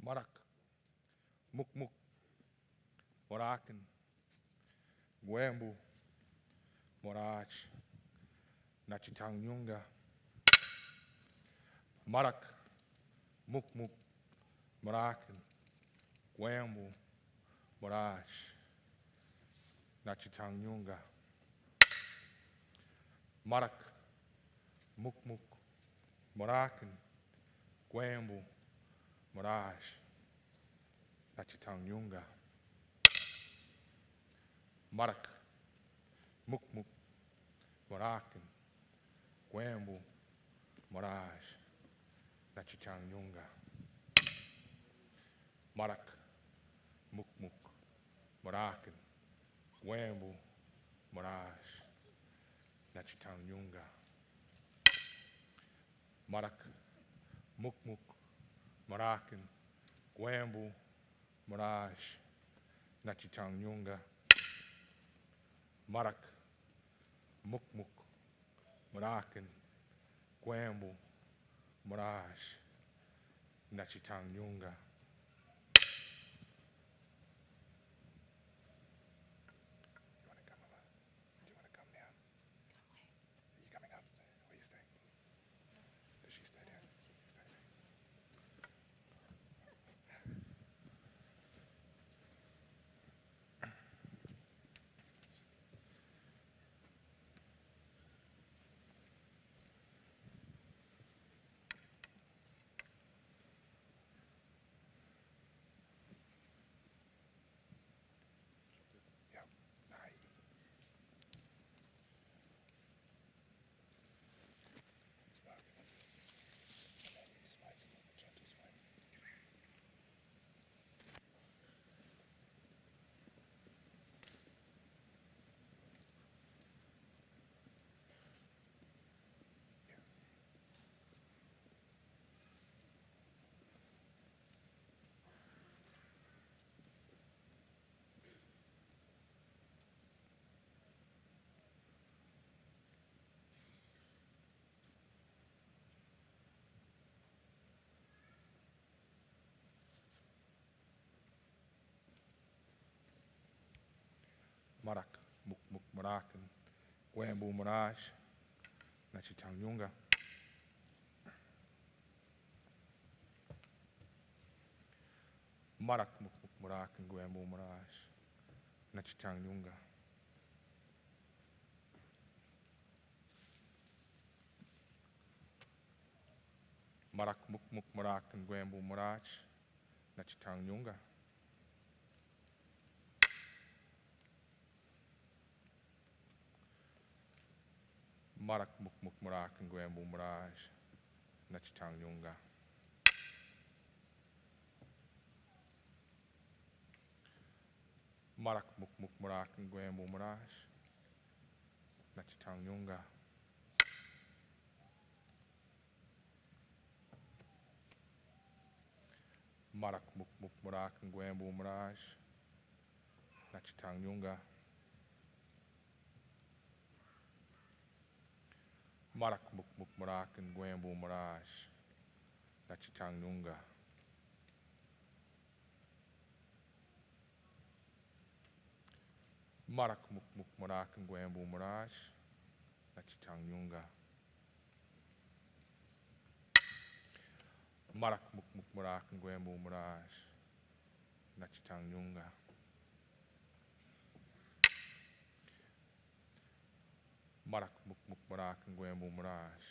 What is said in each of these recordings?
Marak, Mukmuk, Morakan, Gwembu, Morach, Nachitang Yunga, Marak, Mukmuk, Morakan, Gwembu, Morach, Nachitang Yunga, Marak, Mukmuk, Morakan, Gwembu, Morach, Nachitang Yunga, Marak, Mukmuk, Morakan, Gwembu, Morach, Nachitang Yunga, Marak, Mukmuk, Morakan, Gwembu, Morach, Nachitang Yunga, Marak, Mukmuk, Morakan, Gwembu, Morach, Nachitang Yunga, Marak, Mukmuk, Morakan, Gwembu, Morach, Nachitang Yunga. You want to come up? Do you want to come down? Are you coming upstairs? Where are you staying? Does she stay down? Yep. Hi. Smoke. Smoke. Gentle smoke. Marak, Mukmuk, Morakan, Gwembu, Morach, Nachitang Yunga. Marak, Mukmuk, Morakan, Gwembu, Morach, Nachitang Yunga. Marak, Mukmuk, Morakan, Gwembu, Morach, Nachitang Yunga. Marak, Mukmuk, Morakan, Gwembu, Morach, Nachitang Yunga. Marak, Mukmuk, Morakan, Gwembu, Morach, Nachitang Yunga. Marak, Mukmuk, Morakan, Gwembu, Morach, Nachitang Yunga. Marak, Mukmuk, Morakan, Gwembu, Morach, Nachitang Yunga. Marak, Mukmuk, Morakan, Gwembu, Morach, Nachitang Yunga. Marak, Mukmuk, Morakan, Gwembu, Morach, Nachitang Yunga. Marak, Mukmuk, Morakan, Gwembu, Morach,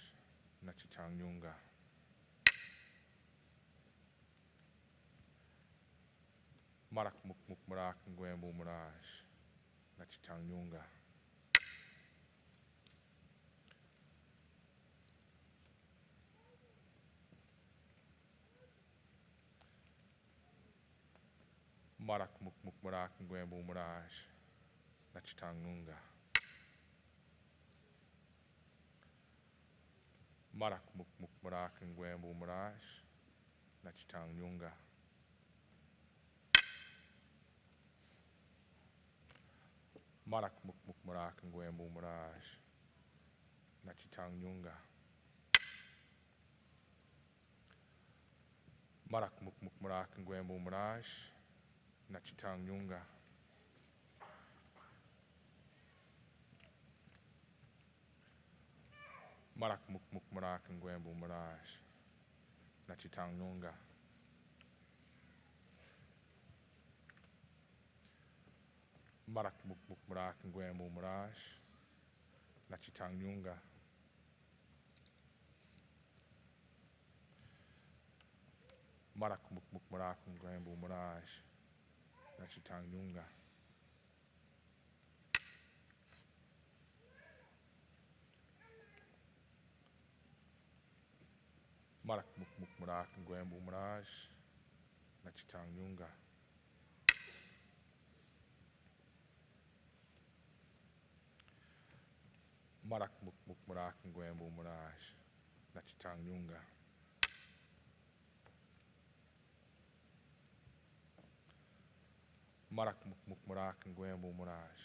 Nachitang Yunga. Marak, Mukmuk, Morakan, Gwembu, Morach, Nachitang Yunga. Marak, Mukmuk, Morakan, Gwembu, Morach, Nachitang Yunga. Marak, Mukmuk, Morakan, Gwembu, Morach, Nachitang Yunga. Marak, Mukmuk, Morakan, Gwembu, Morach, Nachitang Yunga. Marak muk muk marak ngwembu maraj. Nachitang Yunga. Marak muk muk marak ngwembu maraj. Nachitang Yunga. Marak muk muk marak ngwembu maraj. Nachitang Yunga. Marak muk muk marak ngwembu maraj. Nachitang Yunga. Marak muk muk marak ngwembu maraj. Nachitang Yunga. Marak muk muk marak ngwembu maraj. Nachitang Yunga. Marak muk muk marak ngwembu maraj.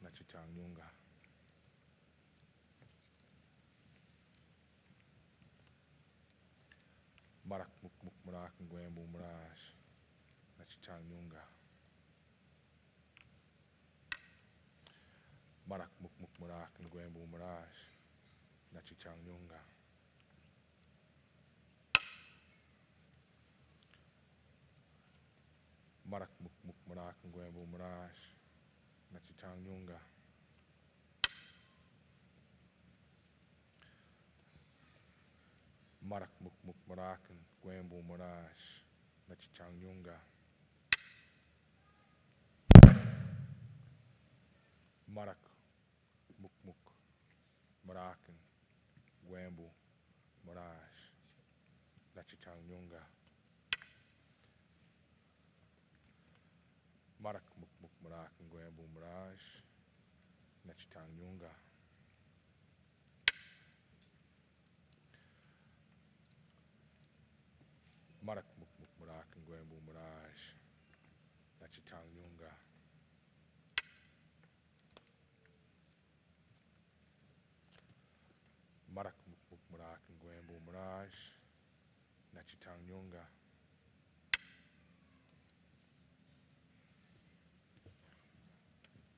Nachitang Yunga. Marak muk muk marak ngwembu maraj. Nachitang Yunga. Marak muk muk marak ngwembu maraj. Nachitang Yunga. Marak muk muk marak ngwembu maraj. Nachitang Yunga. Marak muk muk marak ngwembu maraj. Nachitang Yunga. Marak muk muk marak ngwembu maraj. Nachitang Yunga. Marak muk muk marak ngwembu maraj. Nachitang Yunga. Marak muk muk marak ngwembu maraj. Nachitang Yunga. Marak muk muk marak ngwembu maraj. Nachitang Yunga.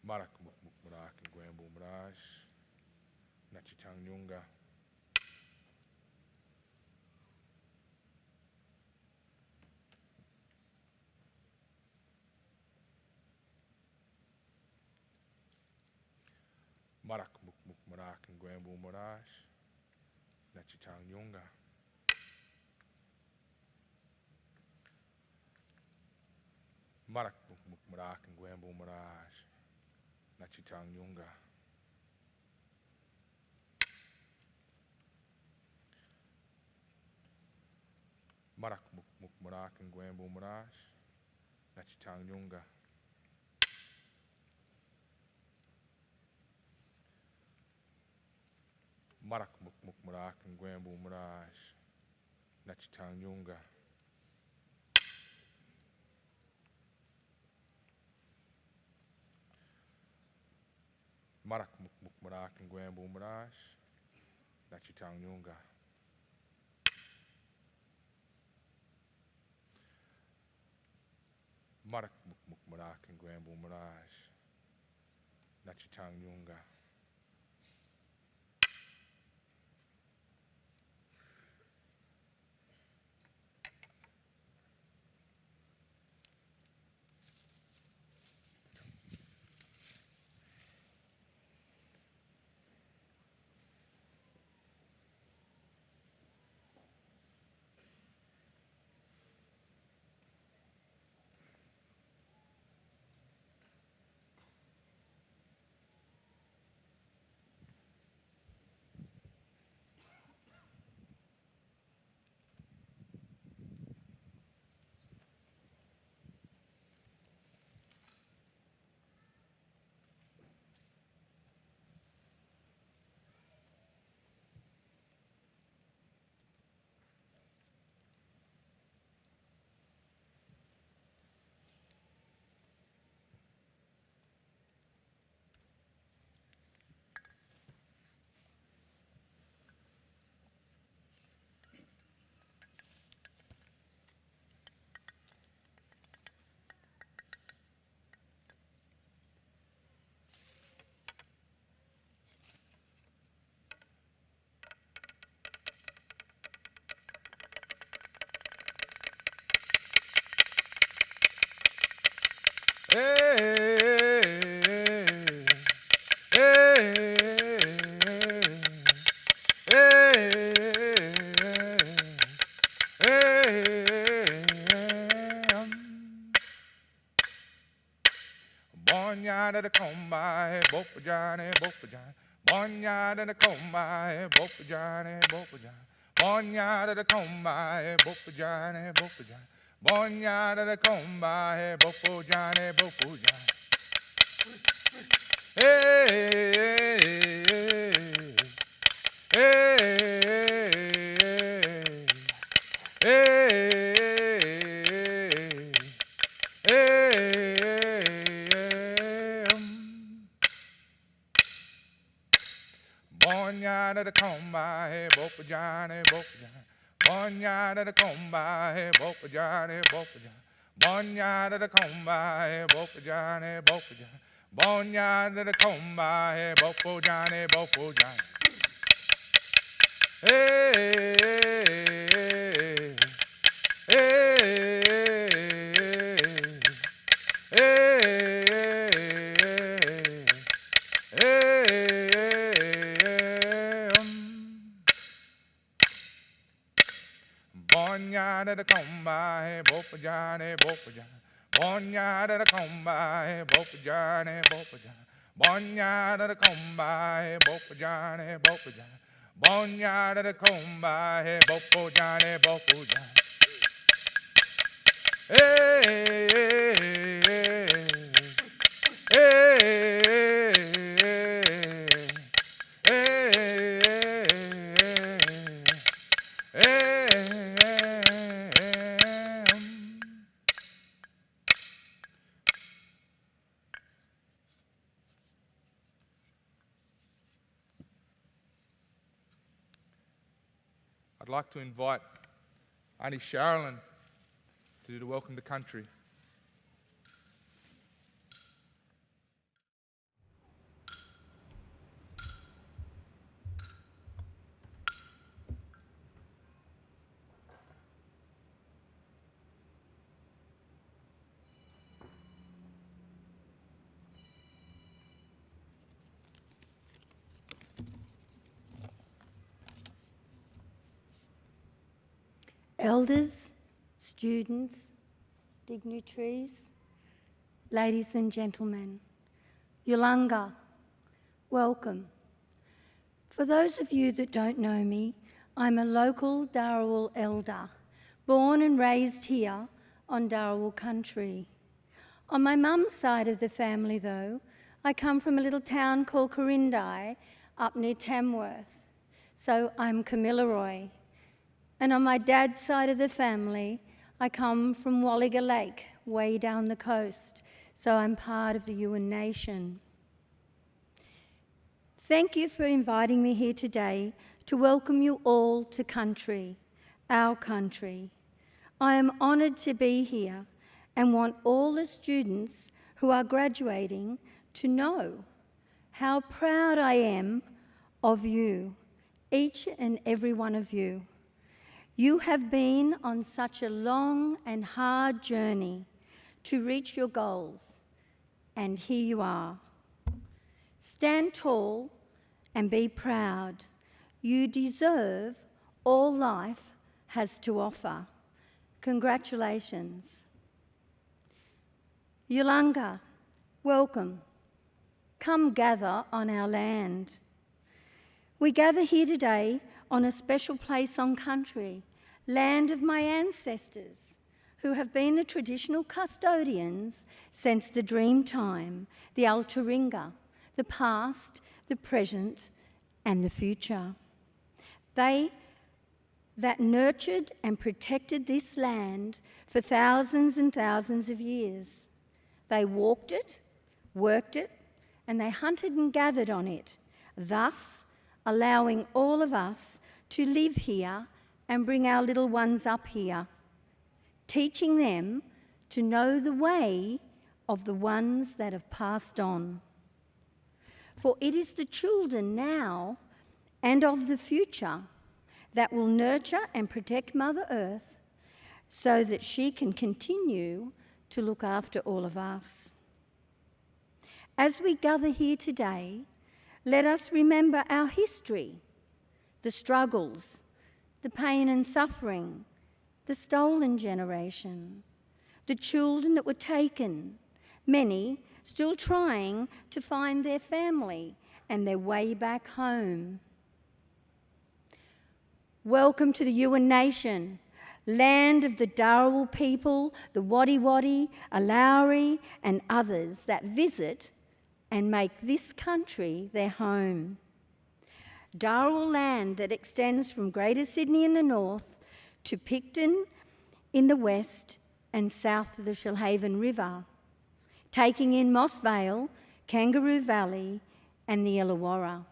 Marak muk muk marak ngwembu maraj. Nachitang Yunga. Marak muk muk marak ngwembu maraj. Nachitang Yunga. Marak muk muk marak ngwembu maraj. Nachitang Yunga. Marak muk muk marak ngwembu maraj. Nachitang Yunga. Marak muk muk marak ngwembu maraj. Nachitang Yunga. Marak muk muk marak ngwembu maraj. Nachitang Yunga. Marak muk muk marak ngwembu maraj. Nachitang Yunga. Bonya da comba, bopajane, bopajane. Bonya da comba, bopajane, bopajane. Bonya da comba, bopajane, bopajane. Bonya da comba, bopajane, bopajane. Hey, Bonya da comba, bopajane, bopajane. Bonya da comba, bopajane, bopajane. Bonya da comba, bopajane, bopajane. Bonya da comba, bopajane, bopajane. Hey, Bonya da comba, bopajane, bopajane. Bonya da comba, bopajane, bopajane. Bonya da comba, bopajane, bopajane. Bonya da comba, bopajane, bopajane. Hey, I'd like to invite Auntie Sherilyn to do the Welcome to Country. Elders, students, dignitaries, ladies and gentlemen, Yolanga, welcome. For those of you that don't know me, I'm a local Dharawal elder, born and raised here on Dharawal country. On my mum's side of the family though, I come from a little town called Corindai up near Tamworth, so I'm Kamilaroi. And on my dad's side of the family, I come from Walliga Lake, way down the coast, so I'm part of the Yuin Nation. Thank you for inviting me here today to welcome you all to country, our country. I am honoured to be here and want all the students who are graduating to know how proud I am of you, each and every one of you. You have been on such a long and hard journey to reach your goals, and here you are. Stand tall and be proud. You deserve all life has to offer. Congratulations. Yolanga, welcome. Come gather on our land. We gather here today on a special place on country, land of my ancestors, who have been the traditional custodians since the dream time, the Altaringa, the past, the present, and the future. They that nurtured and protected this land for thousands and thousands of years. They walked it, worked it, and they hunted and gathered on it, thus allowing all of us to live here and bring our little ones up here, teaching them to know the way of the ones that have passed on. For it is the children now and of the future that will nurture and protect Mother Earth so that she can continue to look after all of us. As we gather here today, let us remember our history, the struggles, the pain and suffering, the stolen generation, the children that were taken, many still trying to find their family and their way back home. Welcome to the Yuin Nation, land of the Dharawal people, the Wadi Wadi, Alauri and others that visit and make this country their home. Dharawal land that extends from Greater Sydney in the north to Picton in the west and south of the Shoalhaven River, taking in Moss Vale, Kangaroo Valley and the Illawarra.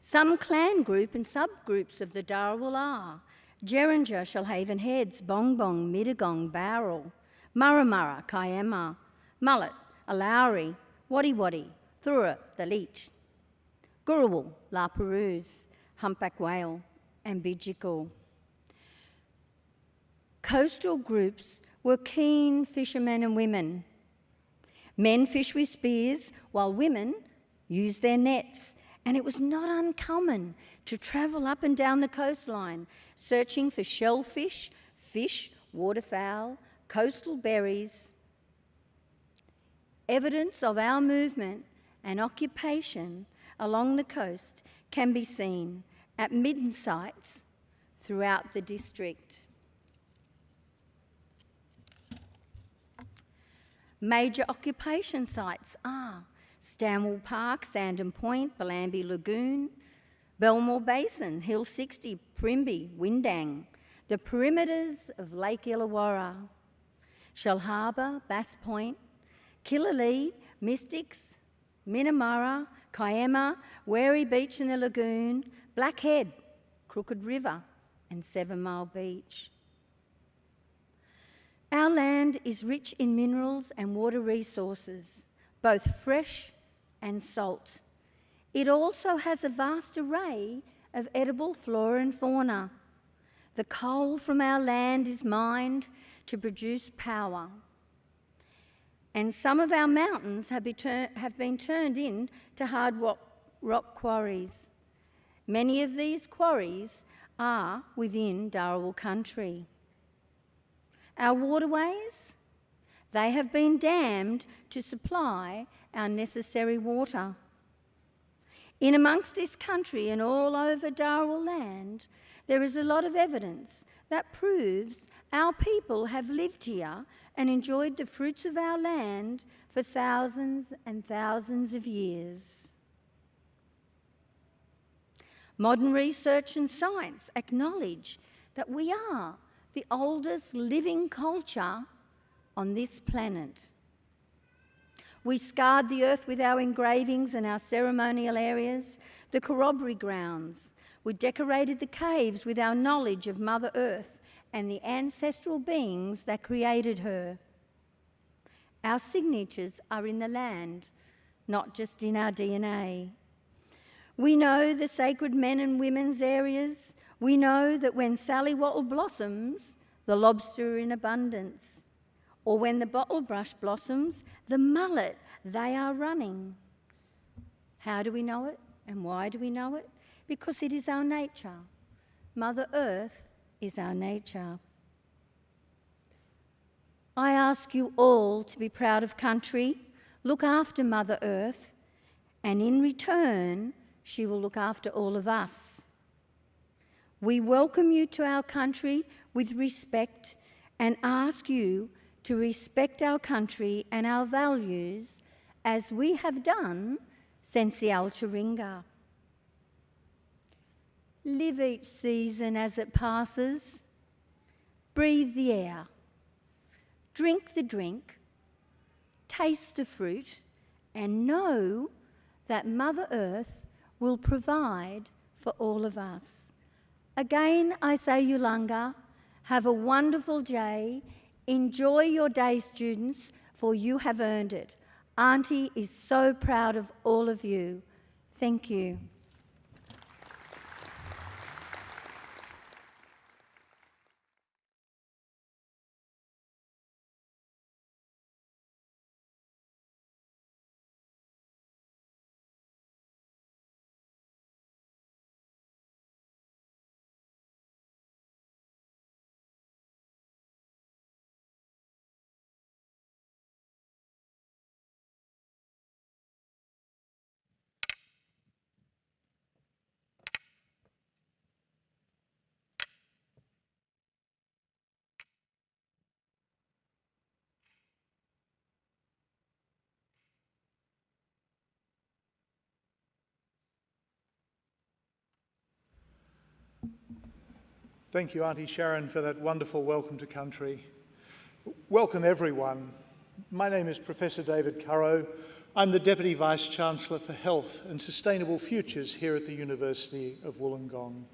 Some clan group and subgroups of the Dharawal are Gerinja, Shoalhaven Heads, Bong Bong, Mittagong, Bowral, Murra, Kiama, Mullet, Alauri, Wadi Wadi, Thura, the Leech, Gurawal, La Perouse, Humpback Whale and Bidjigal. Coastal groups were keen fishermen and women. Men fished with spears while women used their nets, and it was not uncommon to travel up and down the coastline searching for shellfish, fish, waterfowl, coastal berries. Evidence of our movement and occupation along the coast can be seen at midden sites throughout the district. Major occupation sites are Stanwell Park, Sandon Point, Bellambi Lagoon, Belmore Basin, Hill 60, Primby, Windang, the perimeters of Lake Illawarra, Shellharbour, Bass Point, Killalea, Mystics, Minamurra, Kiama, Wary Beach in the lagoon, Blackhead, Crooked River and 7 Mile Beach. Our land is rich in minerals and water resources, both fresh and salt. It also has a vast array of edible flora and fauna. The coal from our land is mined to produce power. And some of our mountains have been turned into hard rock quarries. Many of these quarries are within Dharawal country. Our waterways, they have been dammed to supply our necessary water. In amongst this country and all over Dharawal land, there is a lot of evidence that proves our people have lived here and enjoyed the fruits of our land for thousands and thousands of years. Modern research and science acknowledge that we are the oldest living culture on this planet. We scarred the earth with our engravings and our ceremonial areas, the corroboree grounds. We decorated the caves with our knowledge of Mother Earth and the ancestral beings that created her. Our signatures are in the land, not just in our DNA. We know the sacred men and women's areas. We know that when Sally Wattle blossoms, the lobster are in abundance. Or when the bottle brush blossoms, the mullet, they are running. How do we know it and why do we know it? Because it is our nature. Mother Earth is our nature. I ask you all to be proud of country, look after Mother Earth, and in return, she will look after all of us. We welcome you to our country with respect and ask you to respect our country and our values as we have done since the Altaringa. Live each season as it passes. Breathe the air. Drink the drink. Taste the fruit and know that Mother Earth will provide for all of us. Again, I say Yulunga, have a wonderful day. Enjoy your day, students, for you have earned it. Auntie is so proud of all of you. Thank you. Thank you, Auntie Sharon, for that wonderful welcome to country. Welcome, everyone. My name is Professor David Currow. I'm the Deputy Vice-Chancellor for Health and Sustainable Futures here at the University of Wollongong.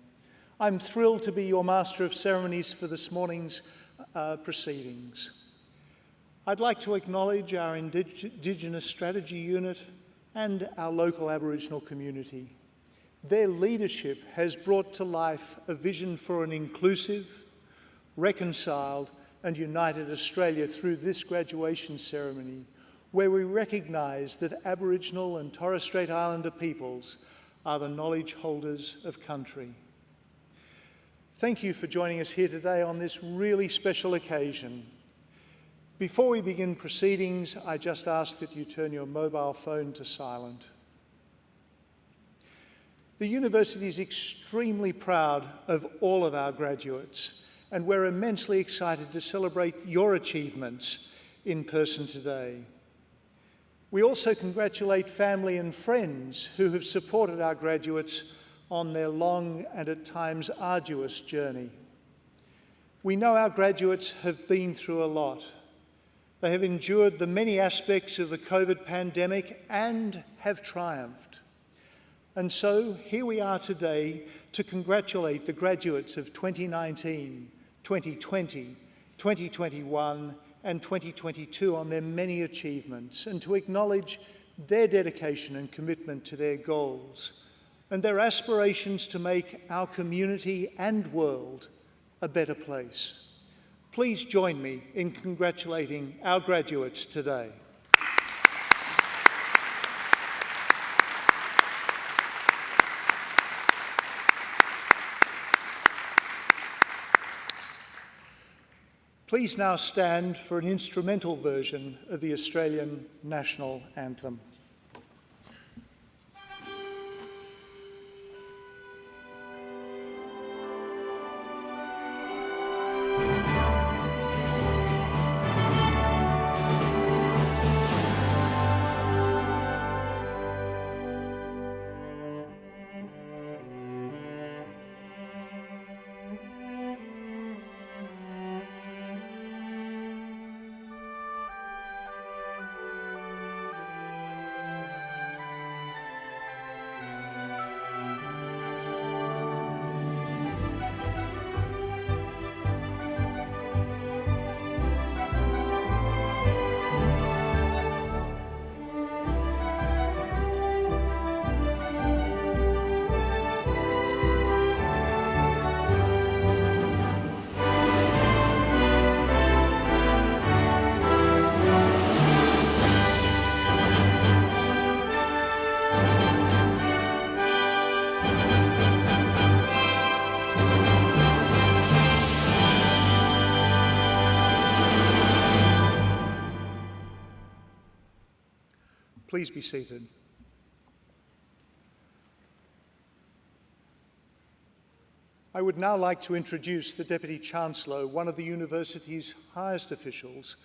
I'm thrilled to be your Master of Ceremonies for this morning's proceedings. I'd like to acknowledge our Indigenous Strategy Unit and our local Aboriginal community. Their leadership has brought to life a vision for an inclusive, reconciled and united Australia through this graduation ceremony, where we recognise that Aboriginal and Torres Strait Islander peoples are the knowledge holders of country. Thank you for joining us here today on this really special occasion. Before we begin proceedings, I just ask that you turn your mobile phone to silent. The University is extremely proud of all of our graduates, and we're immensely excited to celebrate your achievements in person today. We also congratulate family and friends who have supported our graduates on their long and at times arduous journey. We know our graduates have been through a lot. They have endured the many aspects of the COVID pandemic and have triumphed. And so here we are today to congratulate the graduates of 2019, 2020, 2021 and 2022 on their many achievements, and to acknowledge their dedication and commitment to their goals and their aspirations to make our community and world a better place. Please join me in congratulating our graduates today. Please now stand for an instrumental version of the Australian National Anthem. Please be seated. I would now like to introduce the Deputy Chancellor, one of the University's highest officials,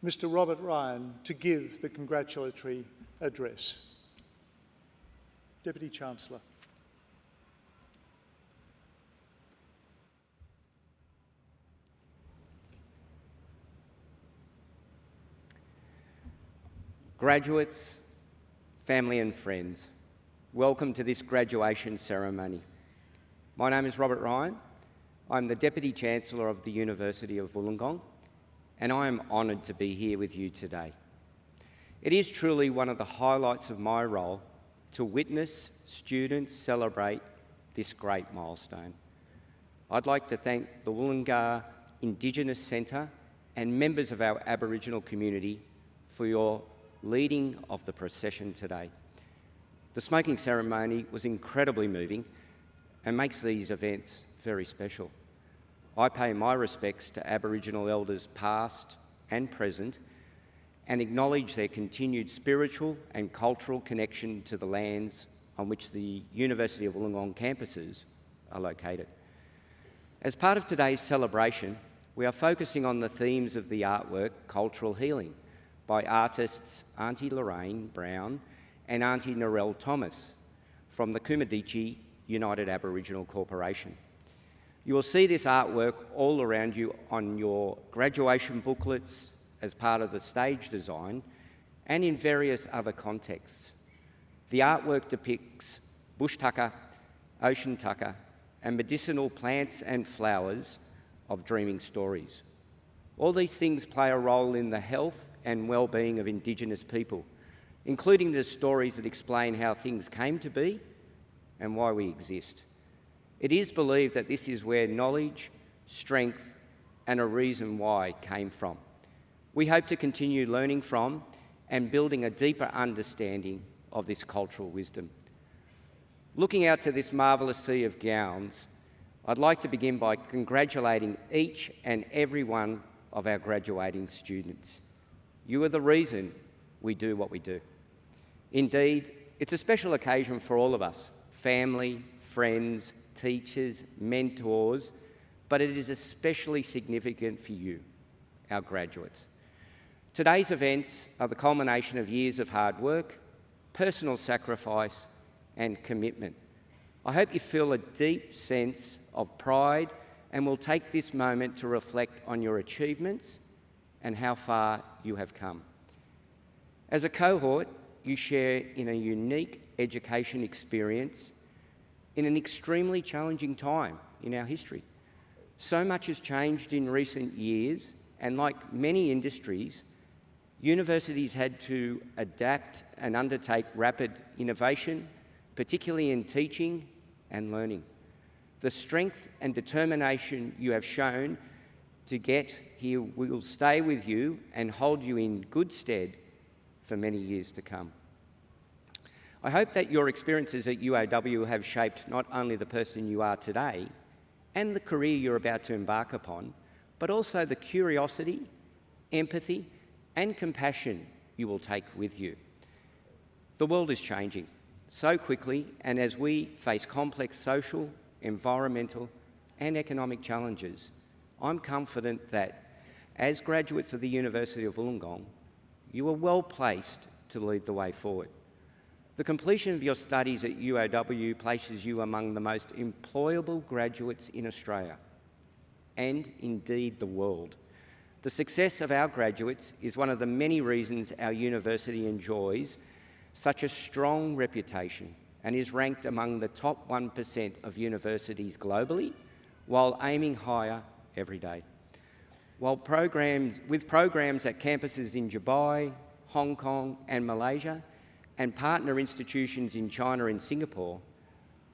Mr. Robert Ryan, to give the congratulatory address. Deputy Chancellor. Graduates, family and friends, welcome to this graduation ceremony. My name is Robert Ryan. I'm the Deputy Chancellor of the University of Wollongong, and I am honoured to be here with you today. It is truly one of the highlights of my role to witness students celebrate this great milestone. I'd like to thank the Wollongar Indigenous Centre and members of our Aboriginal community for your leading of the procession today. The smoking ceremony was incredibly moving and makes these events very special. I pay my respects to Aboriginal elders past and present and acknowledge their continued spiritual and cultural connection to the lands on which the University of Wollongong campuses are located. As part of today's celebration, we are focusing on the themes of the artwork Cultural Healing by artists Auntie Lorraine Brown and Auntie Narelle Thomas from the Kumadichi United Aboriginal Corporation. You will see this artwork all around you on your graduation booklets as part of the stage design and in various other contexts. The artwork depicts bush tucker, ocean tucker, and medicinal plants and flowers of dreaming stories. All these things play a role in the health and well-being of Indigenous people, including the stories that explain how things came to be and why we exist. It is believed that this is where knowledge, strength, and a reason why came from. We hope to continue learning from and building a deeper understanding of this cultural wisdom. Looking out to this marvellous sea of gowns, I'd like to begin by congratulating each and every one of our graduating students. You are the reason we do what we do. Indeed, it's a special occasion for all of us, family, friends, teachers, mentors, but it is especially significant for you, our graduates. Today's events are the culmination of years of hard work, personal sacrifice, and commitment. I hope you feel a deep sense of pride and will take this moment to reflect on your achievements and how far you have come. As a cohort, you share in a unique education experience in an extremely challenging time in our history. So much has changed in recent years, and like many industries, universities had to adapt and undertake rapid innovation, particularly in teaching and learning. The strength and determination you have shown to get here will stay with you and hold you in good stead for many years to come. I hope that your experiences at UOW have shaped not only the person you are today and the career you're about to embark upon, but also the curiosity, empathy, and compassion you will take with you. The world is changing so quickly, and as we face complex social, environmental, and economic challenges, I'm confident that as graduates of the University of Wollongong, you are well placed to lead the way forward. The completion of your studies at UOW places you among the most employable graduates in Australia, and indeed the world. The success of our graduates is one of the many reasons our university enjoys such a strong reputation and is ranked among the top 1% of universities globally, while aiming higher every day. With programs at campuses in Dubai, Hong Kong and Malaysia, and partner institutions in China and Singapore,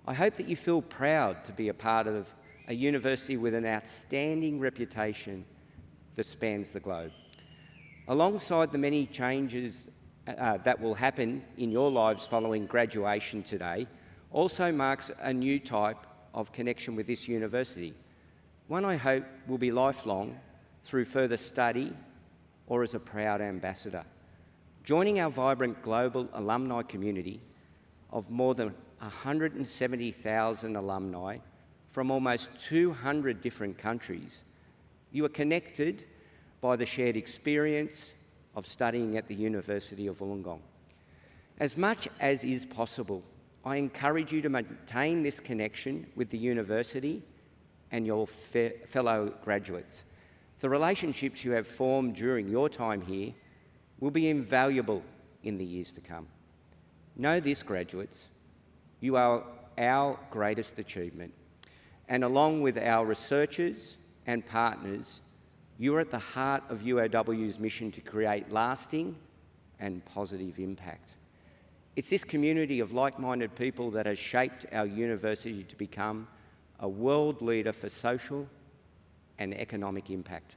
I hope that you feel proud to be a part of a university with an outstanding reputation that spans the globe. Alongside the many changes that will happen in your lives following graduation today, also marks a new type of connection with this university, one I hope will be lifelong through further study or as a proud ambassador. Joining our vibrant global alumni community of more than 170,000 alumni from almost 200 different countries, you are connected by the shared experience of studying at the University of Wollongong. As much as is possible, I encourage you to maintain this connection with the university and your fellow graduates. The relationships you have formed during your time here will be invaluable in the years to come. Know this, graduates, you are our greatest achievement, and along with our researchers and partners, you are at the heart of UOW's mission to create lasting and positive impact. It's this community of like-minded people that has shaped our university to become a world leader for social and economic impact.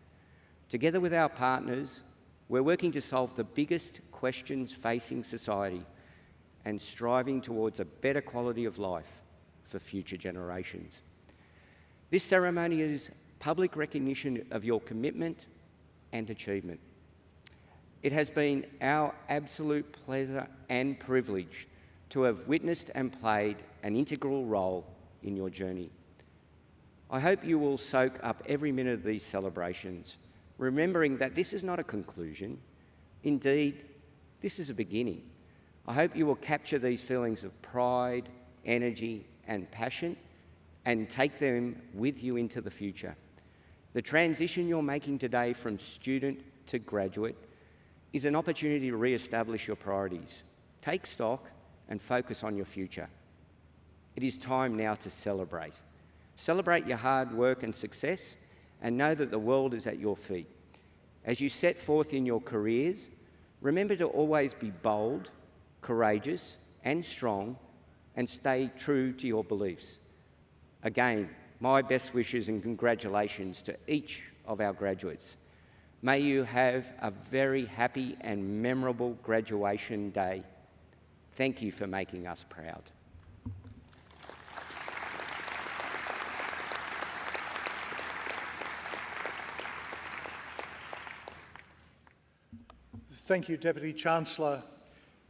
Together with our partners, we're working to solve the biggest questions facing society and striving towards a better quality of life for future generations. This ceremony is public recognition of your commitment and achievement. It has been our absolute pleasure and privilege to have witnessed and played an integral role in your journey. I hope you will soak up every minute of these celebrations, remembering that this is not a conclusion. Indeed, this is a beginning. I hope you will capture these feelings of pride, energy, and passion and take them with you into the future. The transition you're making today from student to graduate is an opportunity to re-establish your priorities. Take stock and focus on your future. It is time now to celebrate. Celebrate your hard work and success, and know that the world is at your feet. As you set forth in your careers, remember to always be bold, courageous, and strong, and stay true to your beliefs. Again, my best wishes and congratulations to each of our graduates. May you have a very happy and memorable graduation day. Thank you for making us proud. Thank you, Deputy Chancellor.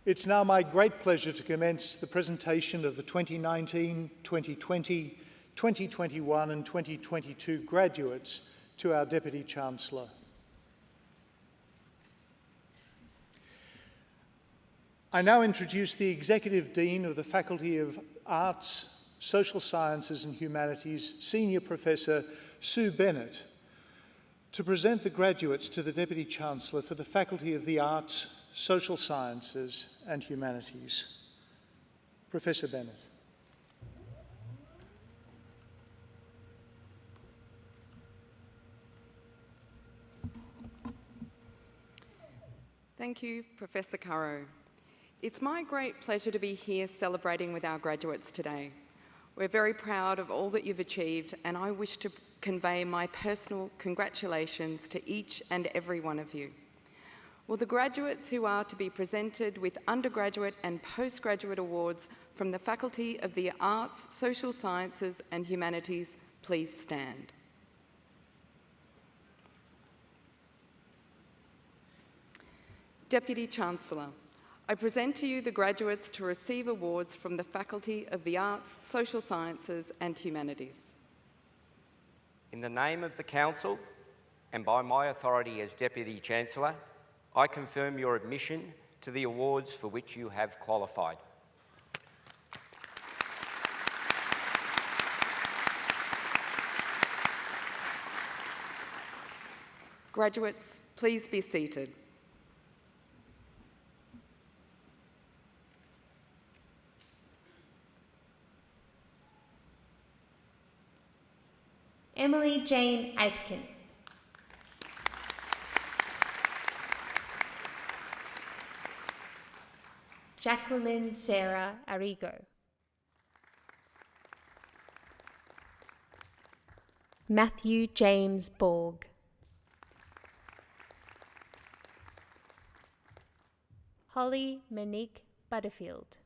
It's now my great pleasure to commence the presentation of the 2019, 2020, 2021 and 2022 graduates to our Deputy Chancellor. I now introduce the Executive Dean of the Faculty of Arts, Social Sciences and Humanities, Senior Professor Sue Bennett, to present the graduates to the Deputy Chancellor for the Faculty of the Arts, Social Sciences and Humanities. Professor Bennett. Thank you, Professor Currow. It's my great pleasure to be here celebrating with our graduates today. We're very proud of all that you've achieved, and I wish to convey my personal congratulations to each and every one of you. Will the graduates who are to be presented with undergraduate and postgraduate awards from the Faculty of the Arts, Social Sciences and Humanities please stand? Deputy Chancellor, I present to you the graduates to receive awards from the Faculty of the Arts, Social Sciences and Humanities. In the name of the Council, and by my authority as Deputy Chancellor, I confirm your admission to the awards for which you have qualified. Graduates, please be seated. Emily Jane Aitken. Jacqueline Sarah Arrigo. Matthew James Borg. Holly Monique Butterfield.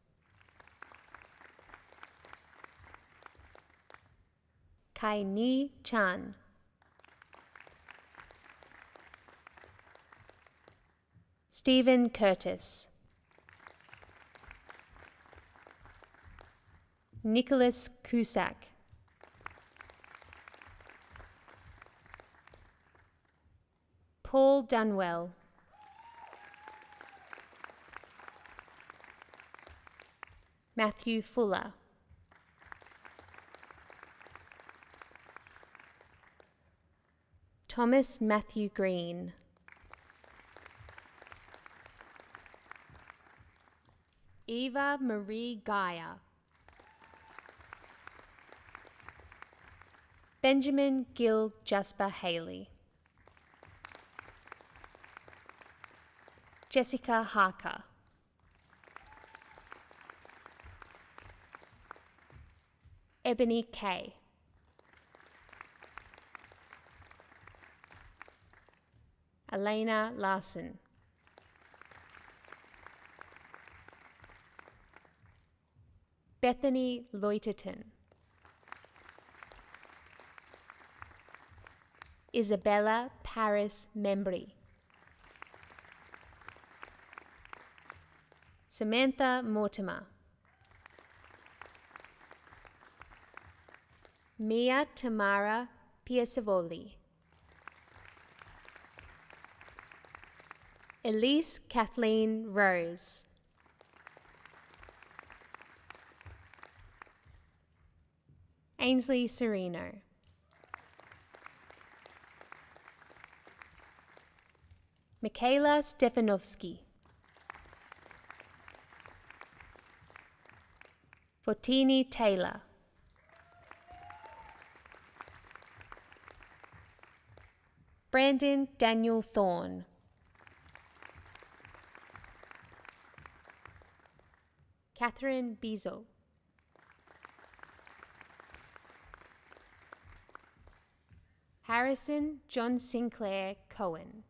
Kai Ni Chan. Stephen Curtis. Nicholas Cusack. Paul Dunwell. Matthew Fuller. Thomas Matthew Green. Eva Marie Geyer. Benjamin Gil Jasper Haley. Jessica Harker. Ebony Kay. Elena Larson. Bethany Loiterton. Isabella Paris Membry. Samantha Mortimer. Mia Tamara Piacevoli. Elise Kathleen Rose. Ainsley Sereno. Michaela Stefanovsky. Fortini Taylor. Brandon Daniel Thorne. Catherine Beazle. Harrison John Sinclair Cohen.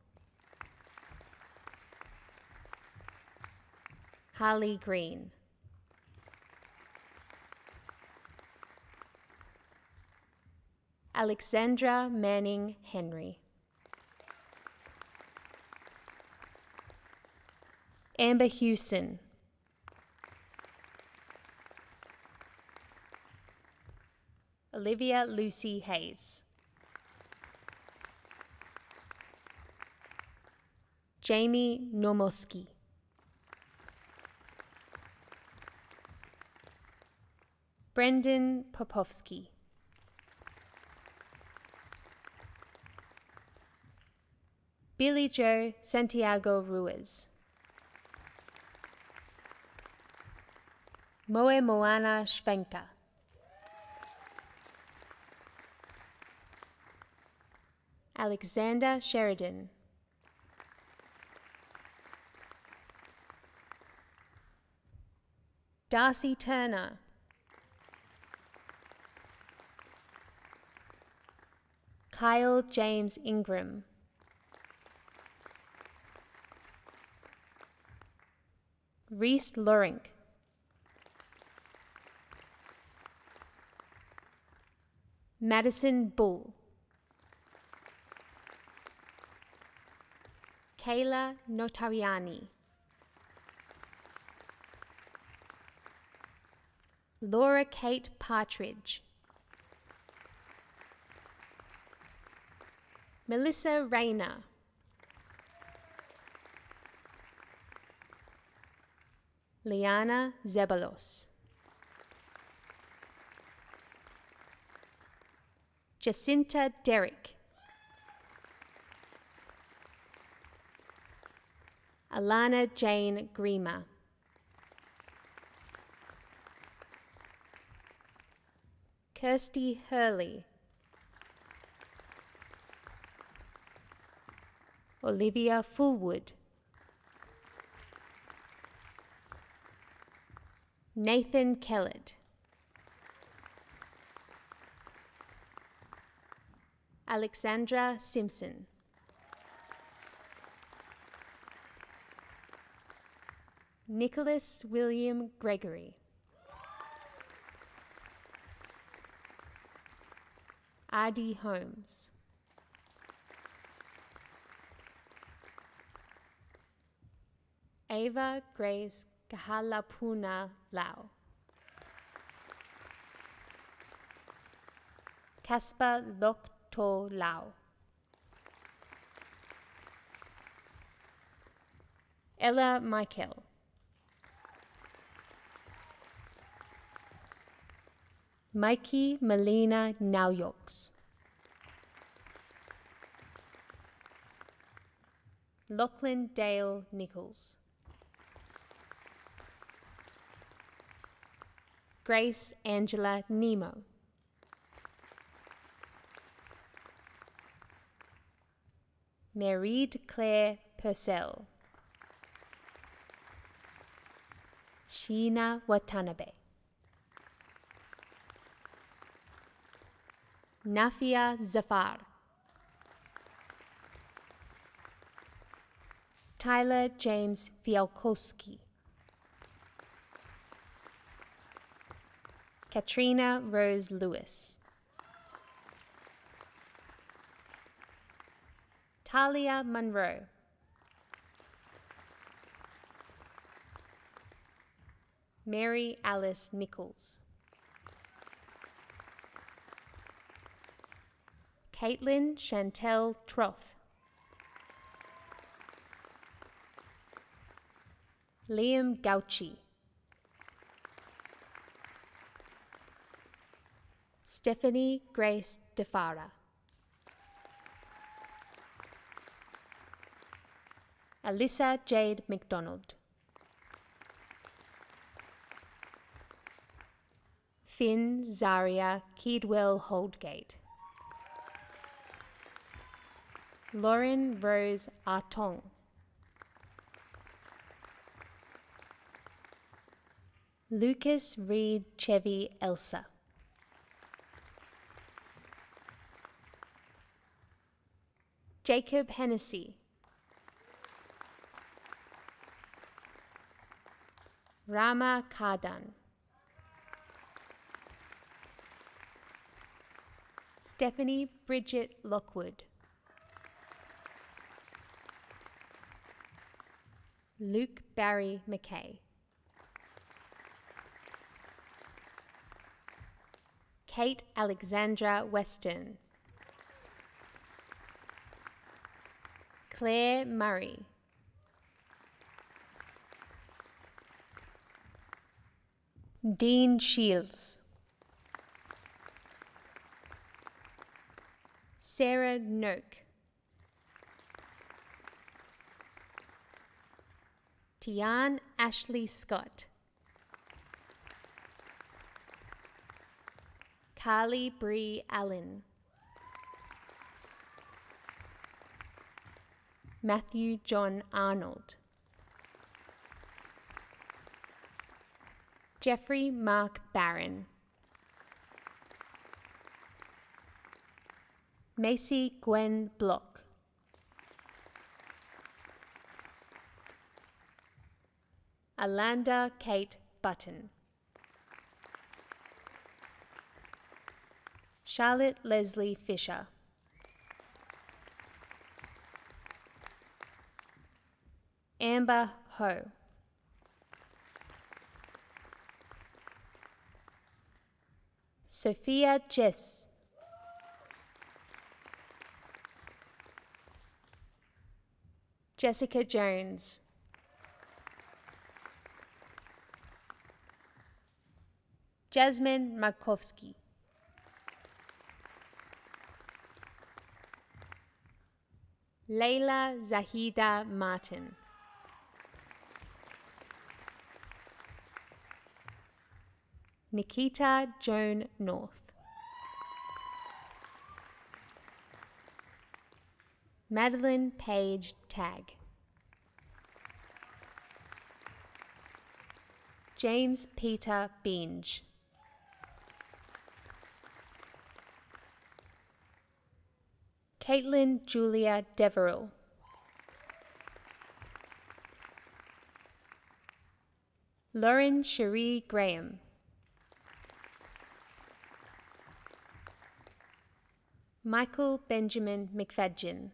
Harley Green. Alexandra Manning Henry. Amber Hewson. Olivia Lucy Hayes. Jamie Normoski. Brendan Popovsky. Billy Joe Santiago Ruiz. Moe Moana Schwenka. Alexander Sheridan. Darcy Turner. Kyle James Ingram. Reese Lorink. Madison Bull. Kayla Notariani. Laura Kate Partridge. Melissa Rayner. Liana Zebalos. Jacinta Derrick. Alana Jane Grima. Kirsty Hurley. Olivia Fullwood. Nathan Kellett. Alexandra Simpson. Nicholas William Gregory. Adi Holmes. Ava Grace Kahalapuna Lau. Caspar Lokto Lau. Ella Michael. Mikey Melina Nauyoks. Lachlan Dale Nichols. Grace Angela Nemo. Marie Claire Purcell. Sheena Watanabe. Nafia Zafar. Tyler James Fialkowski. Katrina Rose Lewis. Talia Monroe. Mary Alice Nichols. Caitlin Chantel Troth. Liam Gauchi. Stephanie Grace DeFara. Alyssa Jade McDonald. Finn Zaria Keedwell Holdgate. Lauren Rose Artong. Lucas Reed Chevy Elsa. Jacob Hennessy. Rama Kardan. Stephanie Bridget Lockwood. Luke Barry McKay. Kate Alexandra Weston. Claire Murray. Dean Shields. Sarah Noak. Tian Ashley Scott. Carly Bree Allen. Matthew John Arnold. Jeffrey Mark Barron. Macy Gwen Block. Alanda Kate Button. Charlotte Leslie Fisher. Amber Ho. Sophia Jess. Jessica Jones. Jasmine Markovsky. Layla Zahida Martin. Nikita Joan North. Madeline Page Tagg. James Peter Binge. Caitlin Julia Deverell. Lauren Cherie Graham. Michael Benjamin McFadgen.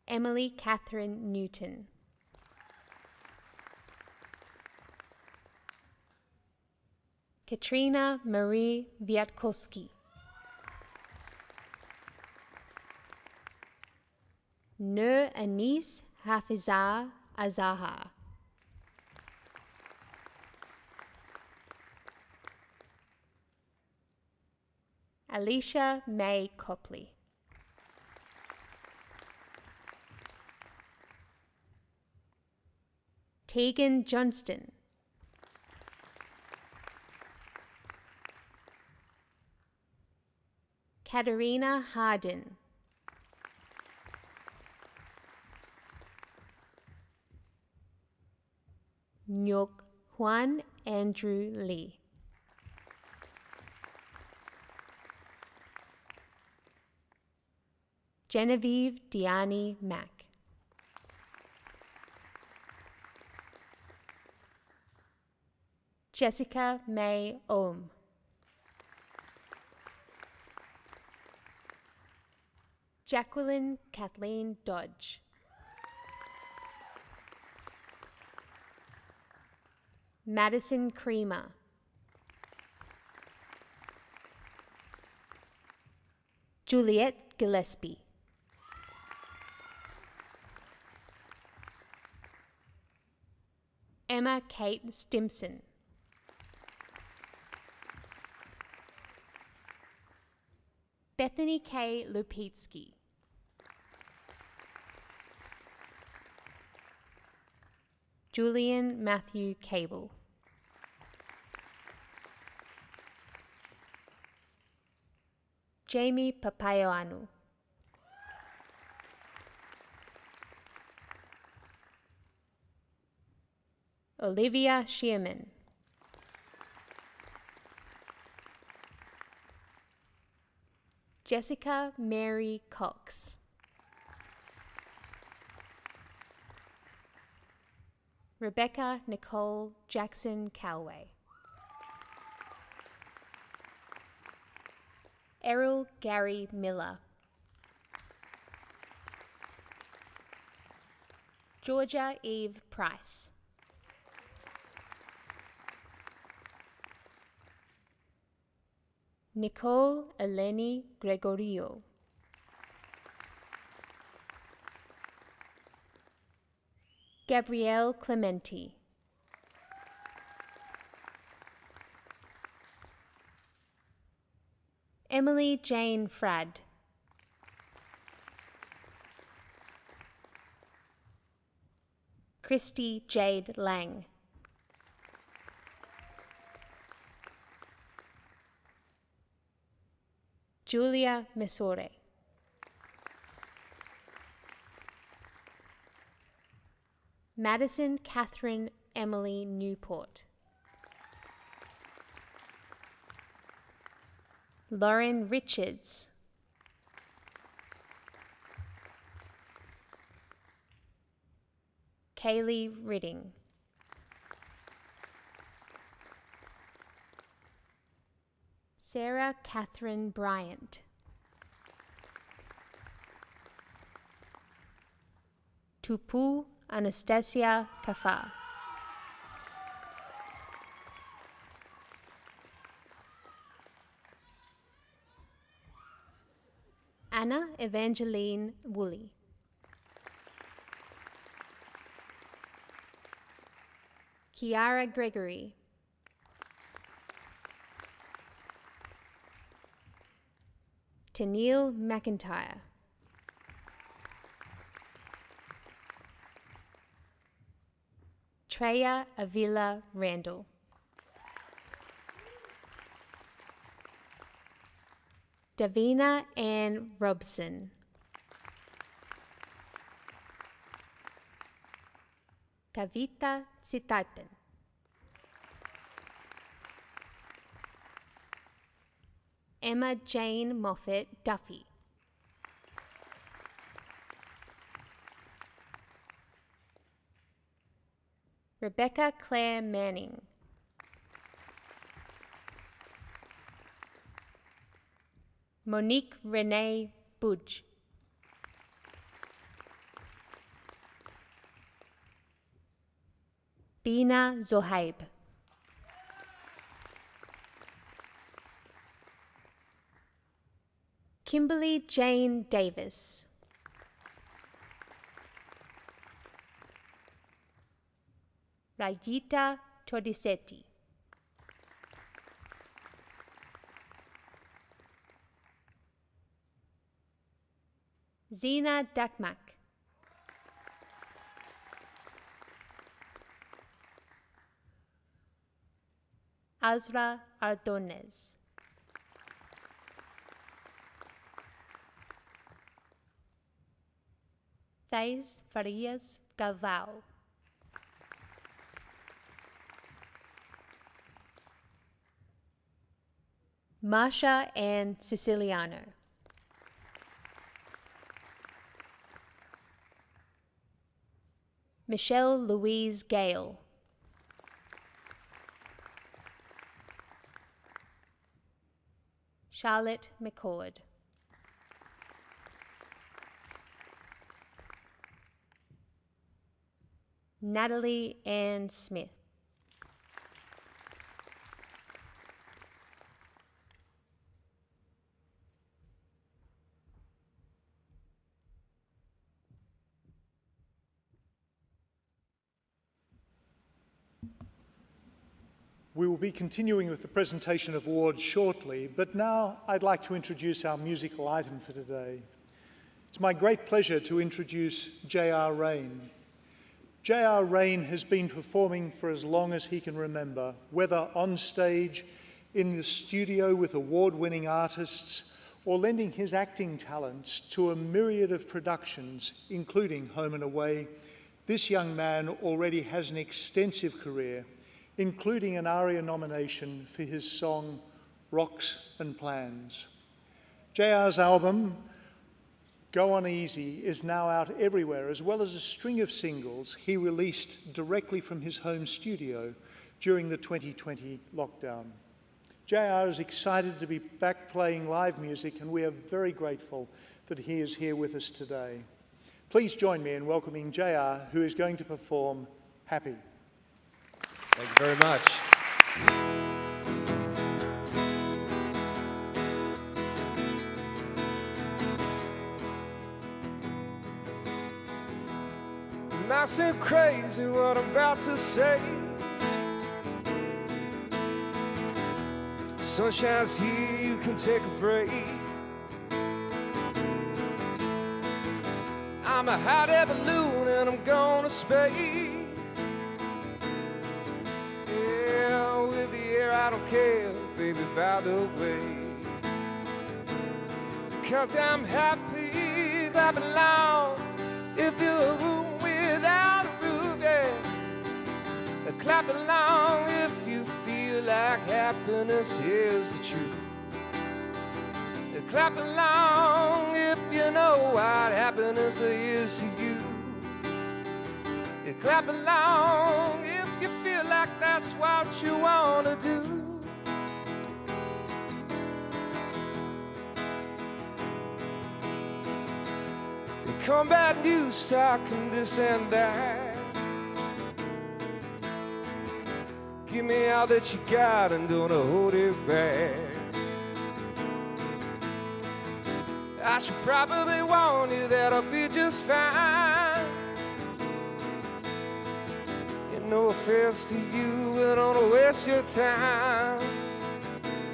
Emily Catherine Newton. Katrina Marie Viatkowski. Nur Anis Hafizah Azaha. Alicia May Copley. Tegan Johnston. Katerina Hardin. Nyok Juan Andrew Lee. Genevieve Diani Mack. Jessica May Ohm. Jacqueline Kathleen Dodge. Madison Creamer. Juliet Gillespie. Emma Kate Stimson. Bethany K. Lupitsky. Julian Matthew Cable. Jamie Papaioanu. Olivia Shearman. Jessica Mary Cox. Rebecca Nicole Jackson Calway. Errol Gary Miller. Georgia Eve Price. Nicole Eleni Gregorio. Gabrielle Clementi. Emily Jane Frad. Christy Jade Lang. Julia Mesore. Madison Catherine Emily Newport. Lauren Richards. Kaylee Ridding. Sarah Catherine Bryant. Tupu Anastasia Kafa. Anna Evangeline Woolley. Kiara Gregory. Tennille McIntyre. Treya Avila Randall. Davina Ann Robson. Kavita Sitatan. Emma Jane Moffat Duffy. Rebecca Claire Manning. Monique Renee Budge. Bina Zohaib. Kimberly Jane Davis. Rajita Todisetti. Zina Dakmak. Azra Ardonez. Thais Farias Galvao. Masha Ann Siciliano. Michelle Louise Gale. Charlotte McCord. Natalie Ann Smith. We will be continuing with the presentation of awards shortly, but now I'd like to introduce our musical item for today. It's my great pleasure to introduce J.R. Rain. J.R. Rain has been performing for as long as he can remember, whether on stage, in the studio with award-winning artists, or lending his acting talents to a myriad of productions, including Home and Away. This young man already has an extensive career, including an ARIA nomination for his song Rocks and Plans. JR's album, Go On Easy, is now out everywhere, as well as a string of singles he released directly from his home studio during the 2020 lockdown. JR is excited to be back playing live music, and we are very grateful that he is here with us today. Please join me in welcoming JR, who is going to perform Happy. Thank you very much. It might seem crazy what I'm about to say. The sun shines here, you can take a break. I'm a hot air balloon and I'm going to space. Yeah, with the air I don't care, baby, by the way. Because I'm happy, clap along. If you're a room without a roof, yeah. Clap along if you feel like happiness is the truth. Clap along if you know what happiness is to you. Clap along if you feel like that's what you want to do. Combat news, stock and this and that. Give me all that you got and don't hold it back. I should probably warn you that I'll be just fine. And no offense to you, I don't wanna waste your time.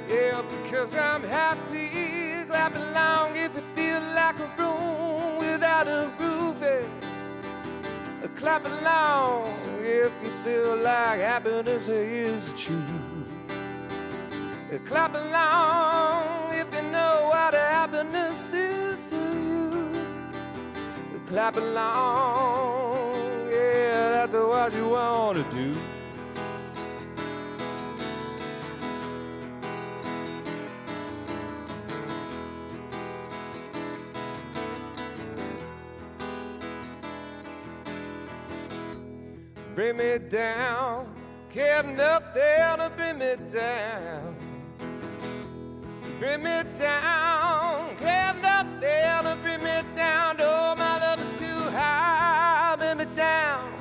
Yeah, because I'm happy, clap along if you feel like a room without a roof. Yeah. Clap along if you feel like happiness is the truth. Clap along if you know what happiness is to you. Clap along, yeah, that's what you want to do. Bring me down, can't nothing to bring me down. Bring me down, can't nothing to bring me down. Oh, my love is too high, bring me down.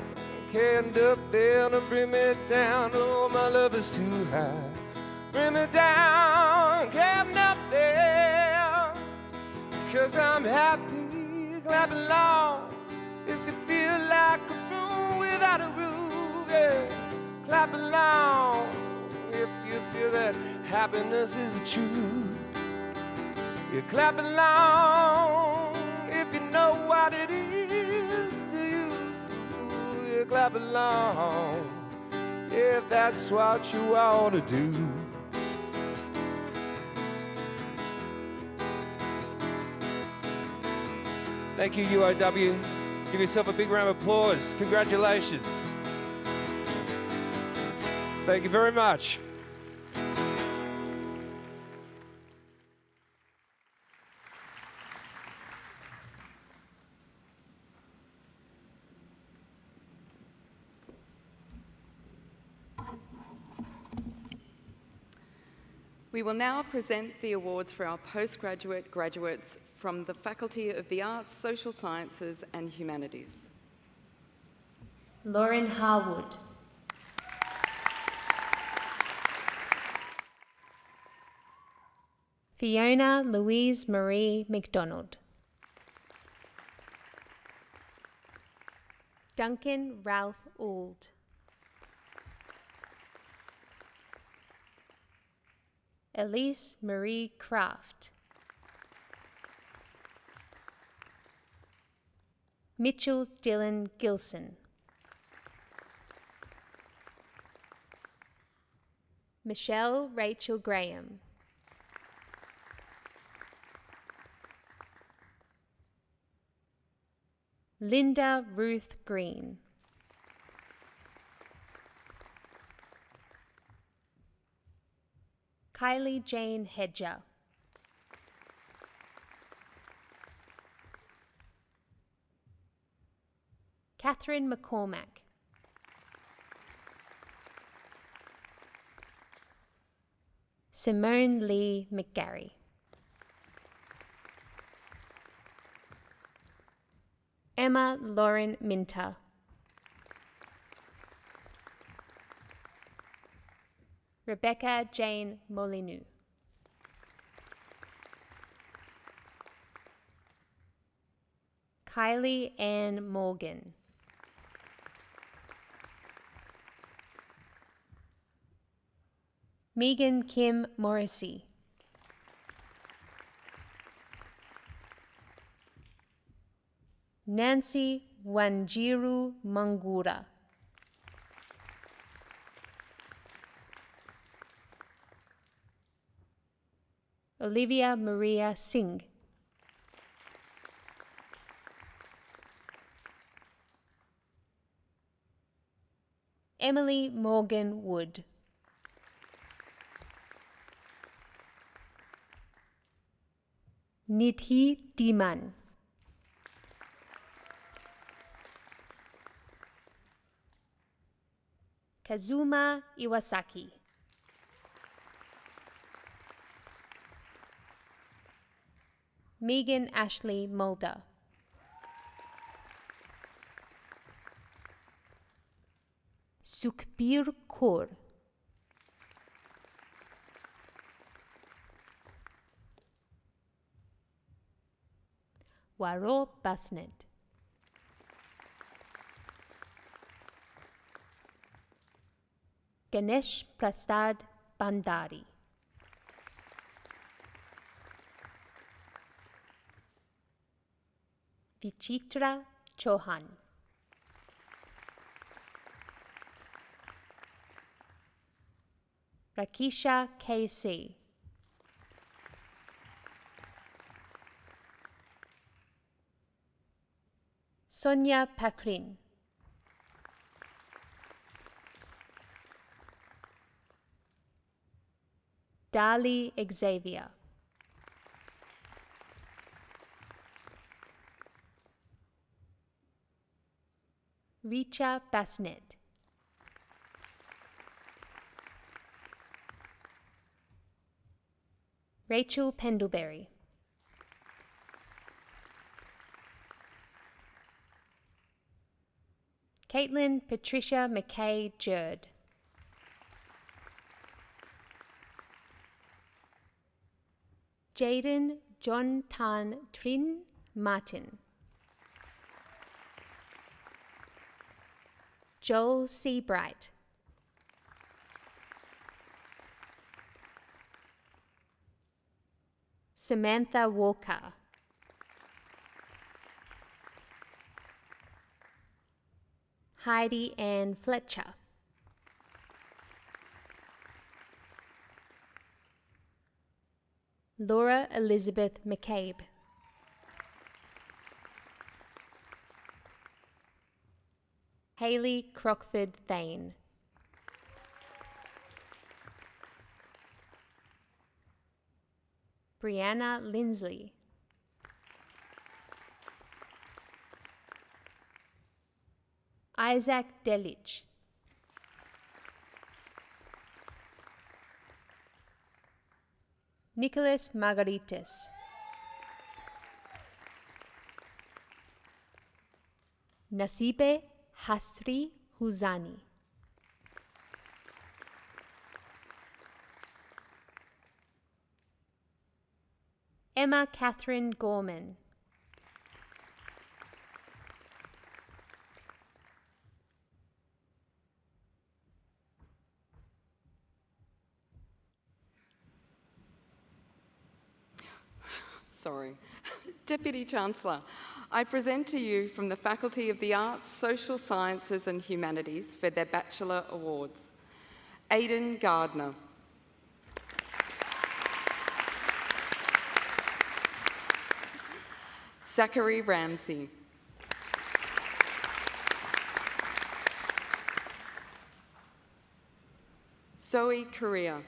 Can't nothing to bring me down. Oh, my love is too high. Bring me down, can't nothing. Cause I'm happy, clap along. If you feel like a room without a roof, yeah. Clap along if you feel that happiness is the truth. You clap along if you know what it is to you. You clap along if that's what you want to do. Thank you, UOW. Give yourself a big round of applause. Congratulations. Thank you very much. We will now present the awards for our postgraduate graduates from the Faculty of the Arts, Social Sciences and Humanities. Lauren Harwood. Fiona Louise Marie McDonald. Duncan Ralph Auld. Elise Marie Kraft. Mitchell Dylan Gilson. Michelle Rachel Graham. Linda Ruth Green. Kylie Jane Hedger. Catherine McCormack. Simone Lee McGarry. Emma Lauren Minter. Rebecca Jane Molyneux. Kylie Ann Morgan. Megan Kim Morrissey. Nancy Wanjiru Mangura. Olivia Maria Singh. Emily Morgan Wood. Nidhi Diman. Kazuma Iwasaki. Megan Ashley Mulder. Sukhbir Kaur. Waro Basnet. Ganesh Prasad Bandari. Vichitra Chauhan. Rakisha KC. Sonia Pakrin. Dali Xavier. Richa Basnet. Rachel Pendlebury. Caitlin Patricia McKay Jerd. Jaden John Tan Trin Martin. Joel Seabright. Samantha Walker. Heidi Ann Fletcher. Laura Elizabeth McCabe. Hayley Crockford Thane. Brianna Lindsley. Isaac Delich. Nicholas Margaritis. Nasibe Hasri Huzani. Emma Catherine Gorman. Deputy Chancellor, I present to you from the Faculty of the Arts, Social Sciences and Humanities for their Bachelor Awards. Aidan Gardner. Zachary Ramsey. Zoe Correa.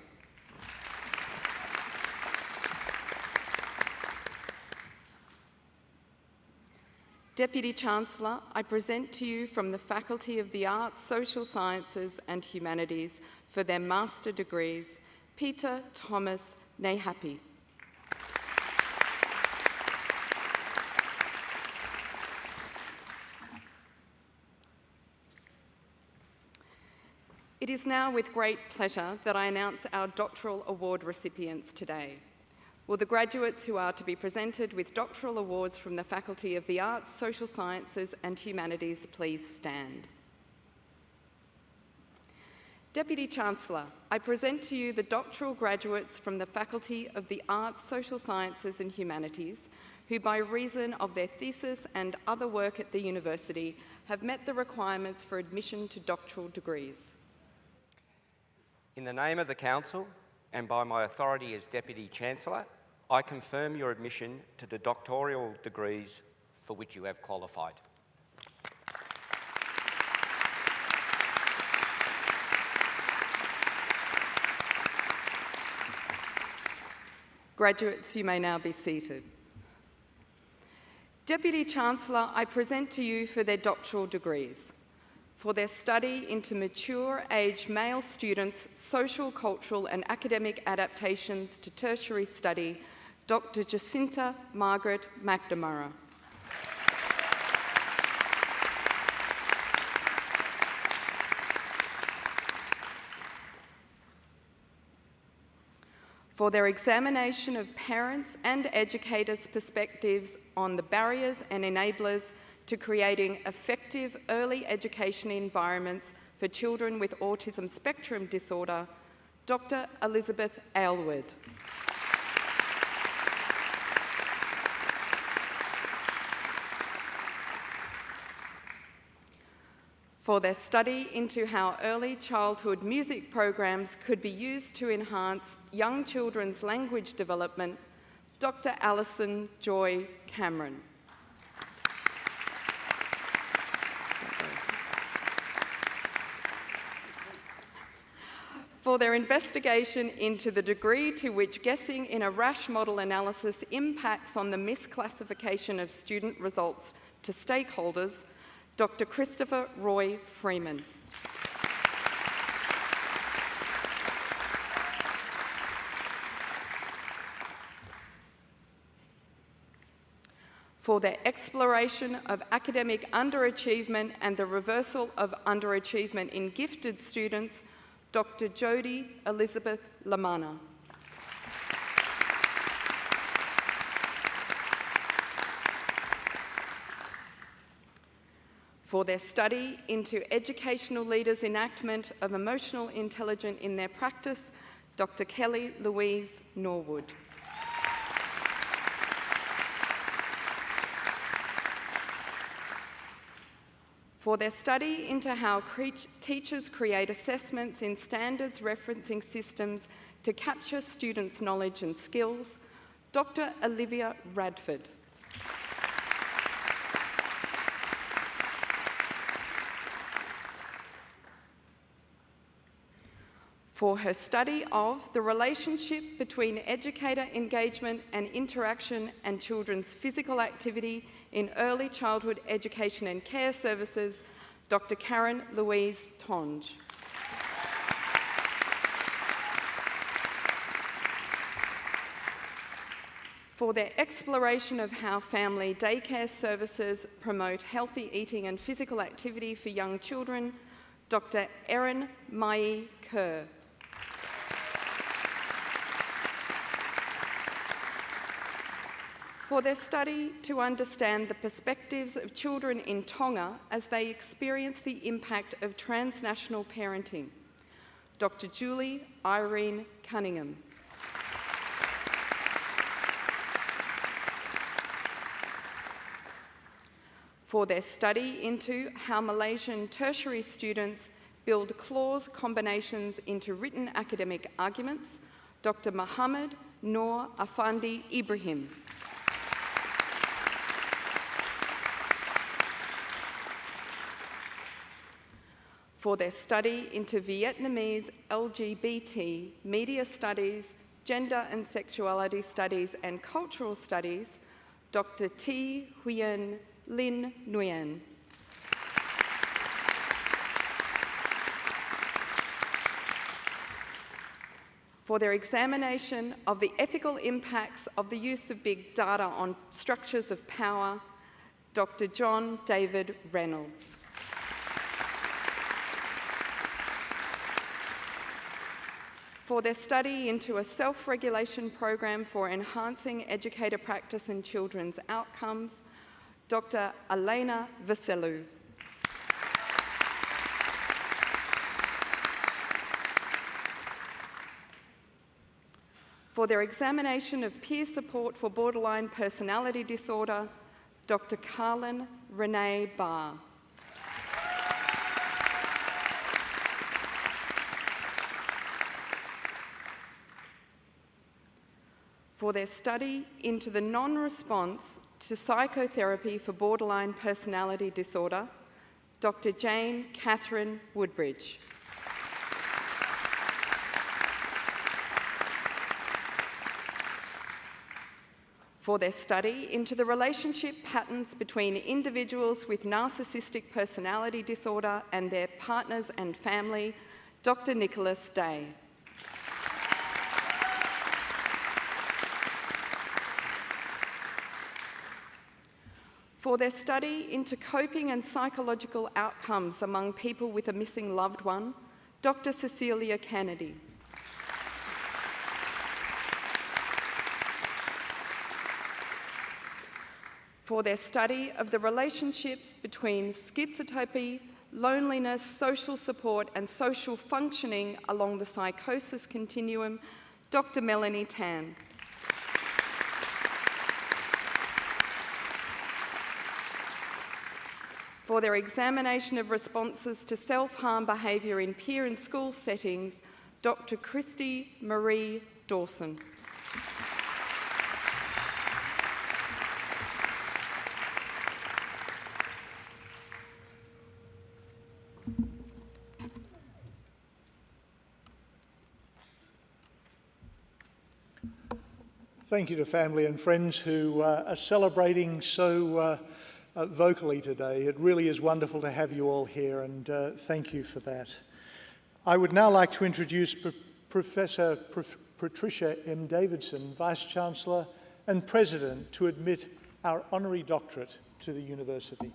Deputy Chancellor, I present to you from the Faculty of the Arts, Social Sciences and Humanities for their master degrees, Peter Thomas Nahapi. It is now with great pleasure that I announce our doctoral award recipients today. Will the graduates who are to be presented with doctoral awards from the Faculty of the Arts, Social Sciences and Humanities please stand? Deputy Chancellor, I present to you the doctoral graduates from the Faculty of the Arts, Social Sciences and Humanities who, by reason of their thesis and other work at the university, have met the requirements for admission to doctoral degrees. In the name of the Council and by my authority as Deputy Chancellor, I confirm your admission to the doctoral degrees for which you have qualified. Graduates, you may now be seated. Deputy Chancellor, I present to you for their doctoral degrees. For their study into mature age male students' social, cultural and academic adaptations to tertiary study, Dr. Jacinta Margaret McNamara. For their examination of parents' and educators' perspectives on the barriers and enablers to creating effective early education environments for children with autism spectrum disorder, Dr. Elizabeth Aylward. For their study into how early childhood music programs could be used to enhance young children's language development, Dr. Alison Joy Cameron. For their investigation into the degree to which guessing in a rash model analysis impacts on the misclassification of student results to stakeholders, Dr. Christopher Roy Freeman. For their exploration of academic underachievement and the reversal of underachievement in gifted students, Dr. Jodie Elizabeth Lamana. For their study into educational leaders' enactment of emotional intelligence in their practice, Dr. Kelly Louise Norwood. For their study into how teachers create assessments in standards referencing systems to capture students' knowledge and skills, Dr. Olivia Radford. For her study of the relationship between educator engagement and interaction and children's physical activity in early childhood education and care services, Dr. Karen Louise Tonge. For their exploration of how family daycare services promote healthy eating and physical activity for young children, Dr. Erin Mai Kerr. For their study to understand the perspectives of children in Tonga as they experience the impact of transnational parenting, Dr. Julie Irene Cunningham. for their study into how Malaysian tertiary students build clause combinations into written academic arguments, Dr. Muhammad Noor Afandi Ibrahim. For their study into Vietnamese LGBT media studies, gender and sexuality studies and cultural studies, Dr. T. Huyen Linh Nguyen. For their examination of the ethical impacts of the use of big data on structures of power, Dr. John David Reynolds. For their study into a self-regulation program for enhancing educator practice and children's outcomes, Dr. Elena Vasilou. For their examination of peer support for borderline personality disorder, Dr. Carlin Renee Barr. For their study into the non-response to psychotherapy for borderline personality disorder, Dr. Jane Catherine Woodbridge. For their study into the relationship patterns between individuals with narcissistic personality disorder and their partners and family, Dr. Nicholas Day. For their study into coping and psychological outcomes among people with a missing loved one, Dr. Cecilia Kennedy. For their study of the relationships between schizotropy, loneliness, social support, and social functioning along the psychosis continuum, Dr. Melanie Tan. For their examination of responses to self-harm behaviour in peer and school settings, Dr. Christy Marie Dawson. Thank you to family and friends who are celebrating so vocally today. It really is wonderful to have you all here, and thank you for that. I would now like to introduce Professor Patricia M. Davidson, Vice-Chancellor and President, to admit our honorary doctorate to the university.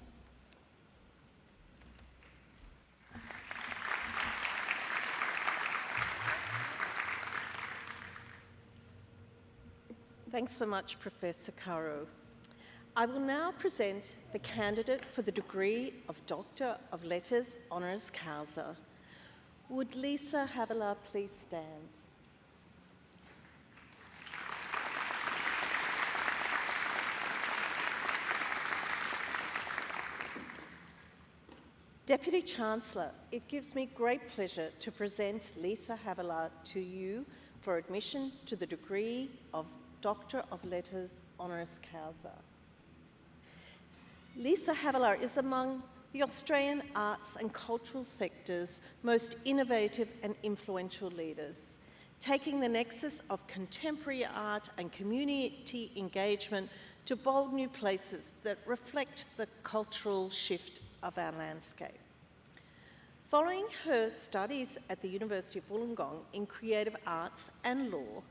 Thanks so much, Professor Caro. I will now present the candidate for the degree of Doctor of Letters Honoris Causa. Would Lisa Havilah please stand? Deputy Chancellor, it gives me great pleasure to present Lisa Havilah to you for admission to the degree of Doctor of Letters Honoris Causa. Lisa Havilah is among the Australian arts and cultural sector's most innovative and influential leaders, taking the nexus of contemporary art and community engagement to bold new places that reflect the cultural shift of our landscape. Following her studies at the University of Wollongong in creative arts and law,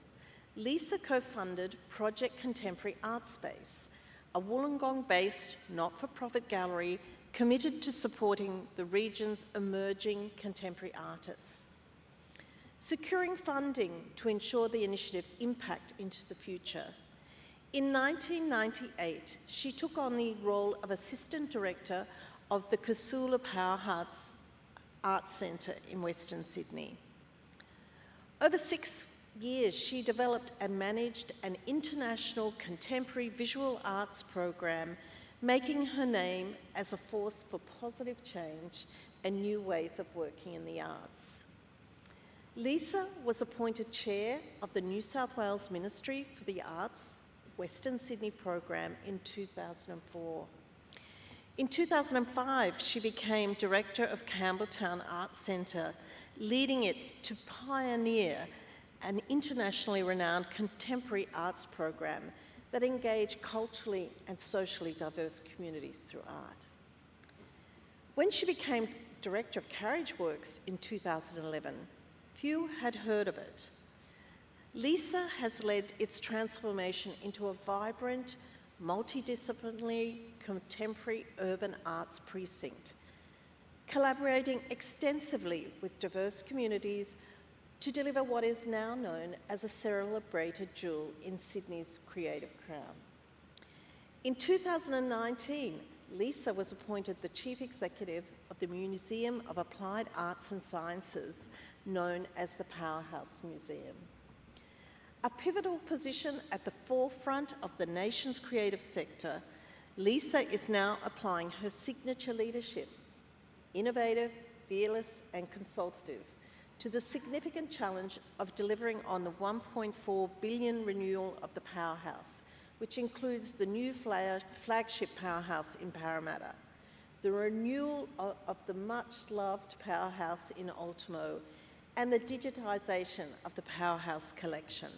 Lisa co-funded Project Contemporary Art Space, a Wollongong-based not-for-profit gallery committed to supporting the region's emerging contemporary artists. Securing funding to ensure the initiative's impact into the future. In 1998, she took on the role of Assistant Director of the Casula Powerhouse Arts Centre in Western Sydney. Over 6 years, she developed and managed an international contemporary visual arts program making her name as a force for positive change and new ways of working in the arts. Lisa was appointed Chair of the New South Wales Ministry for the Arts Western Sydney program in 2004. In 2005, she became Director of Campbelltown Arts Centre, leading it to pioneer an internationally renowned contemporary arts program that engaged culturally and socially diverse communities through art. When she became Director of Carriage Works in 2011, few had heard of it. Lisa has led its transformation into a vibrant, multidisciplinary, contemporary urban arts precinct, collaborating extensively with diverse communities to deliver what is now known as a celebrated jewel in Sydney's creative crown. In 2019, Lisa was appointed the Chief Executive of the Museum of Applied Arts and Sciences, known as the Powerhouse Museum. A pivotal position at the forefront of the nation's creative sector, Lisa is now applying her signature leadership, innovative, fearless and consultative, to the significant challenge of delivering on the $1.4 billion renewal of the Powerhouse, which includes the new flagship Powerhouse in Parramatta, the renewal of the much-loved Powerhouse in Ultimo, and the digitisation of the Powerhouse collection.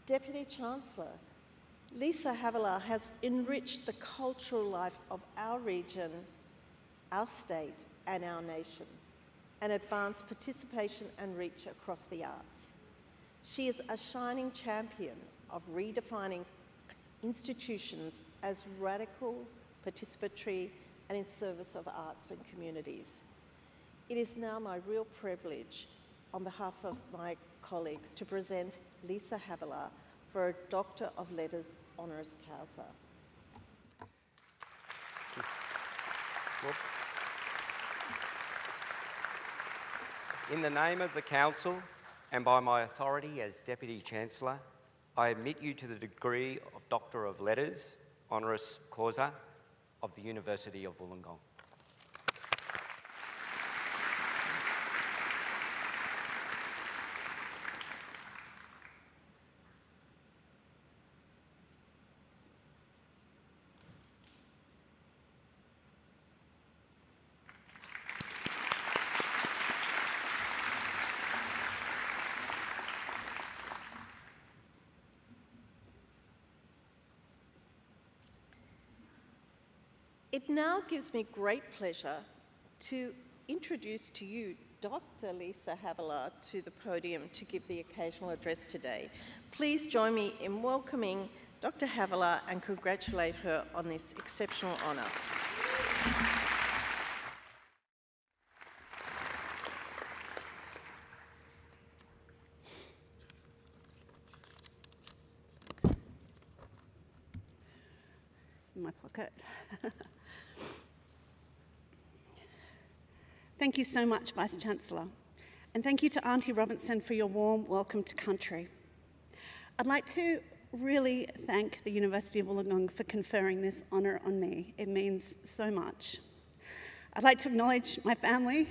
Deputy Chancellor, Lisa Havilah has enriched the cultural life of our region, our state and our nation, and advanced participation and reach across the arts. She is a shining champion of redefining institutions as radical, participatory and in service of arts and communities. It is now my real privilege, on behalf of my colleagues, to present Lisa Havilah for a Doctor of Letters honoris causa. In the name of the Council and by my authority as Deputy Chancellor, I admit you to the degree of Doctor of Letters honoris causa of the University of Wollongong. It now gives me great pleasure to introduce to you Dr. Lisa Havilah to the podium to give the occasional address today. Please join me in welcoming Dr. Havilah and congratulate her on this exceptional honour. In my pocket. Thank you so much, Vice-Chancellor, and thank you to Auntie Robinson for your warm welcome to country. I'd like to really thank the University of Wollongong for conferring this honour on me. It means so much. I'd like to acknowledge my family,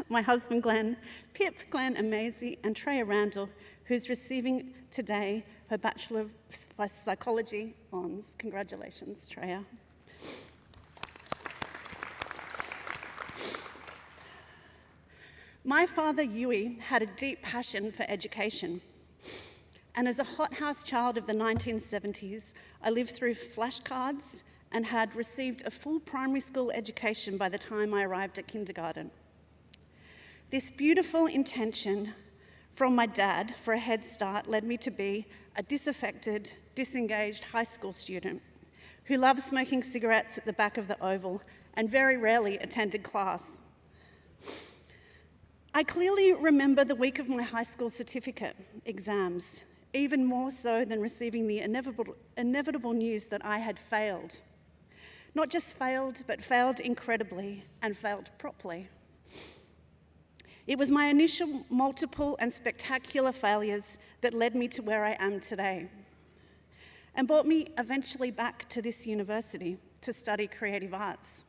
my husband Glenn, Pip, Glenn and Maisie, and Treya Randall, who's receiving today her Bachelor of Psychology honours. Congratulations, Treya. My father, Yui, had a deep passion for education. And as a hothouse child of the 1970s, I lived through flashcards and had received a full primary school education by the time I arrived at kindergarten. This beautiful intention from my dad for a head start led me to be a disaffected, disengaged high school student who loved smoking cigarettes at the back of the Oval and very rarely attended class. I clearly remember the week of my high school certificate exams, even more so than receiving the inevitable news that I had failed. Not just failed, but failed incredibly and failed properly. It was my initial multiple and spectacular failures that led me to where I am today. and brought me eventually back to this university to study creative arts.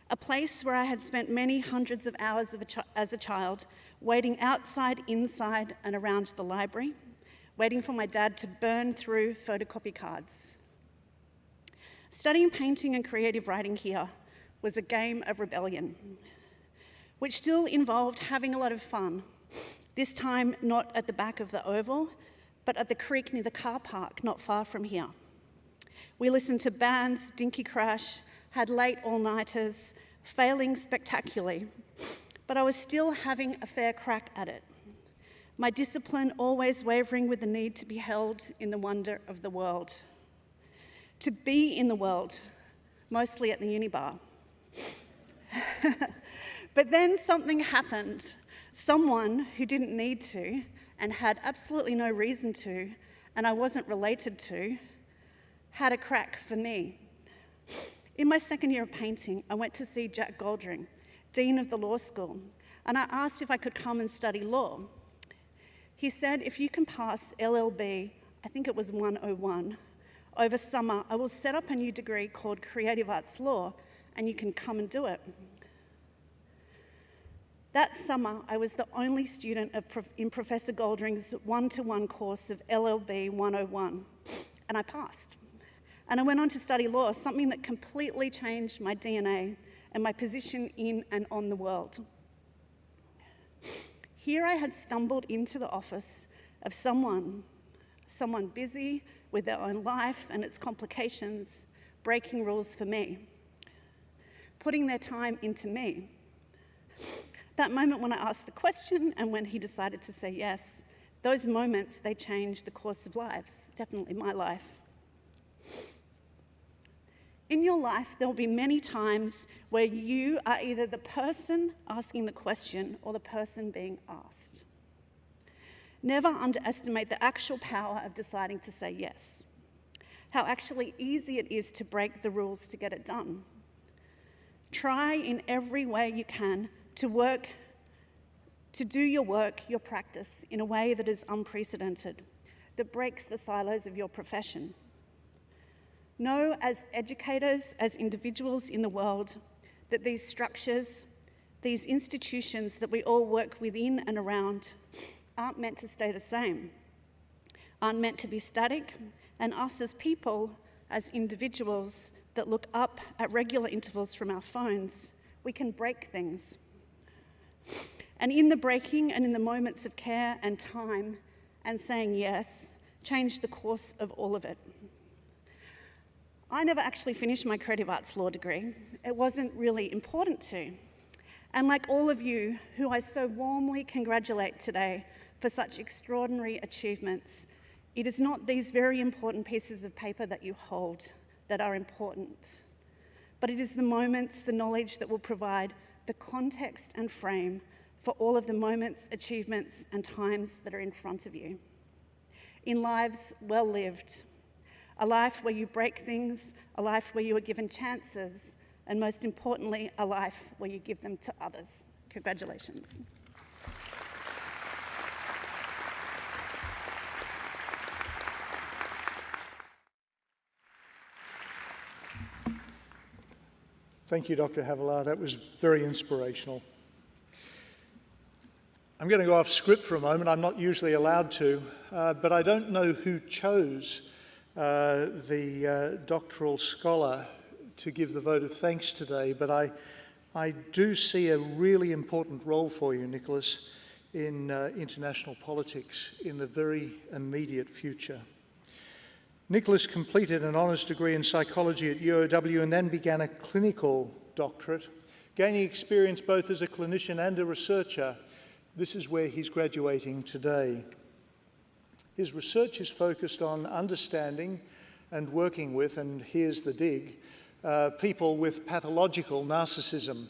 A place where I had spent many hundreds of hours as a child, waiting outside, inside, and around the library, waiting for my dad to burn through photocopy cards. Studying painting and creative writing here was a game of rebellion, which still involved having a lot of fun, this time not at the back of the Oval, but at the creek near the car park not far from here. We listened to bands, Dinky Crash, had late all-nighters, failing spectacularly, but I was still having a fair crack at it. My discipline always wavering with the need to be held in the wonder of the world. To be in the world, mostly at the uni bar. But then something happened. Someone who didn't need to and had absolutely no reason to, and I wasn't related to, had a crack for me. In my second year of painting, I went to see Jack Goldring, Dean of the Law School, and I asked if I could come and study law. He said, if you can pass LLB, I think it was 101, over summer, I will set up a new degree called Creative Arts Law, and you can come and do it. That summer, I was the only student in Professor Goldring's one-to-one course of LLB 101, and I passed. And I went on to study law, something that completely changed my DNA and my position in and on the world. Here I had stumbled into the office of someone busy with their own life and its complications, breaking rules for me, putting their time into me. That moment when I asked the question and when he decided to say yes, those moments, they changed the course of lives, definitely my life. In your life, there will be many times where you are either the person asking the question or the person being asked. Never underestimate the actual power of deciding to say yes. How actually easy it is to break the rules to get it done. Try in every way you can to do your work, your practice, in a way that is unprecedented, that breaks the silos of your profession. Know as educators, as individuals in the world, that these structures, these institutions that we all work within and around, aren't meant to stay the same, aren't meant to be static, and us as people, as individuals that look up at regular intervals from our phones, we can break things. And in the breaking and in the moments of care and time and saying yes, change the course of all of it. I never actually finished my creative arts law degree. It wasn't really important to. And like all of you, who I so warmly congratulate today for such extraordinary achievements, it is not these very important pieces of paper that you hold that are important, but it is the moments, the knowledge that will provide the context and frame for all of the moments, achievements, and times that are in front of you. In lives well lived, a life where you break things, a life where you are given chances, and most importantly, a life where you give them to others. Congratulations. Thank you, Dr. Havilah. That was very inspirational. I'm going to go off script for a moment. I'm not usually allowed to, but I don't know who chose the doctoral scholar to give the vote of thanks today, but I do see a really important role for you, Nicholas, in international politics in the very immediate future. Nicholas completed an honours degree in psychology at UOW and then began a clinical doctorate, gaining experience both as a clinician and a researcher. This is where he's graduating today. His research is focused on understanding and working with, and here's the dig, people with pathological narcissism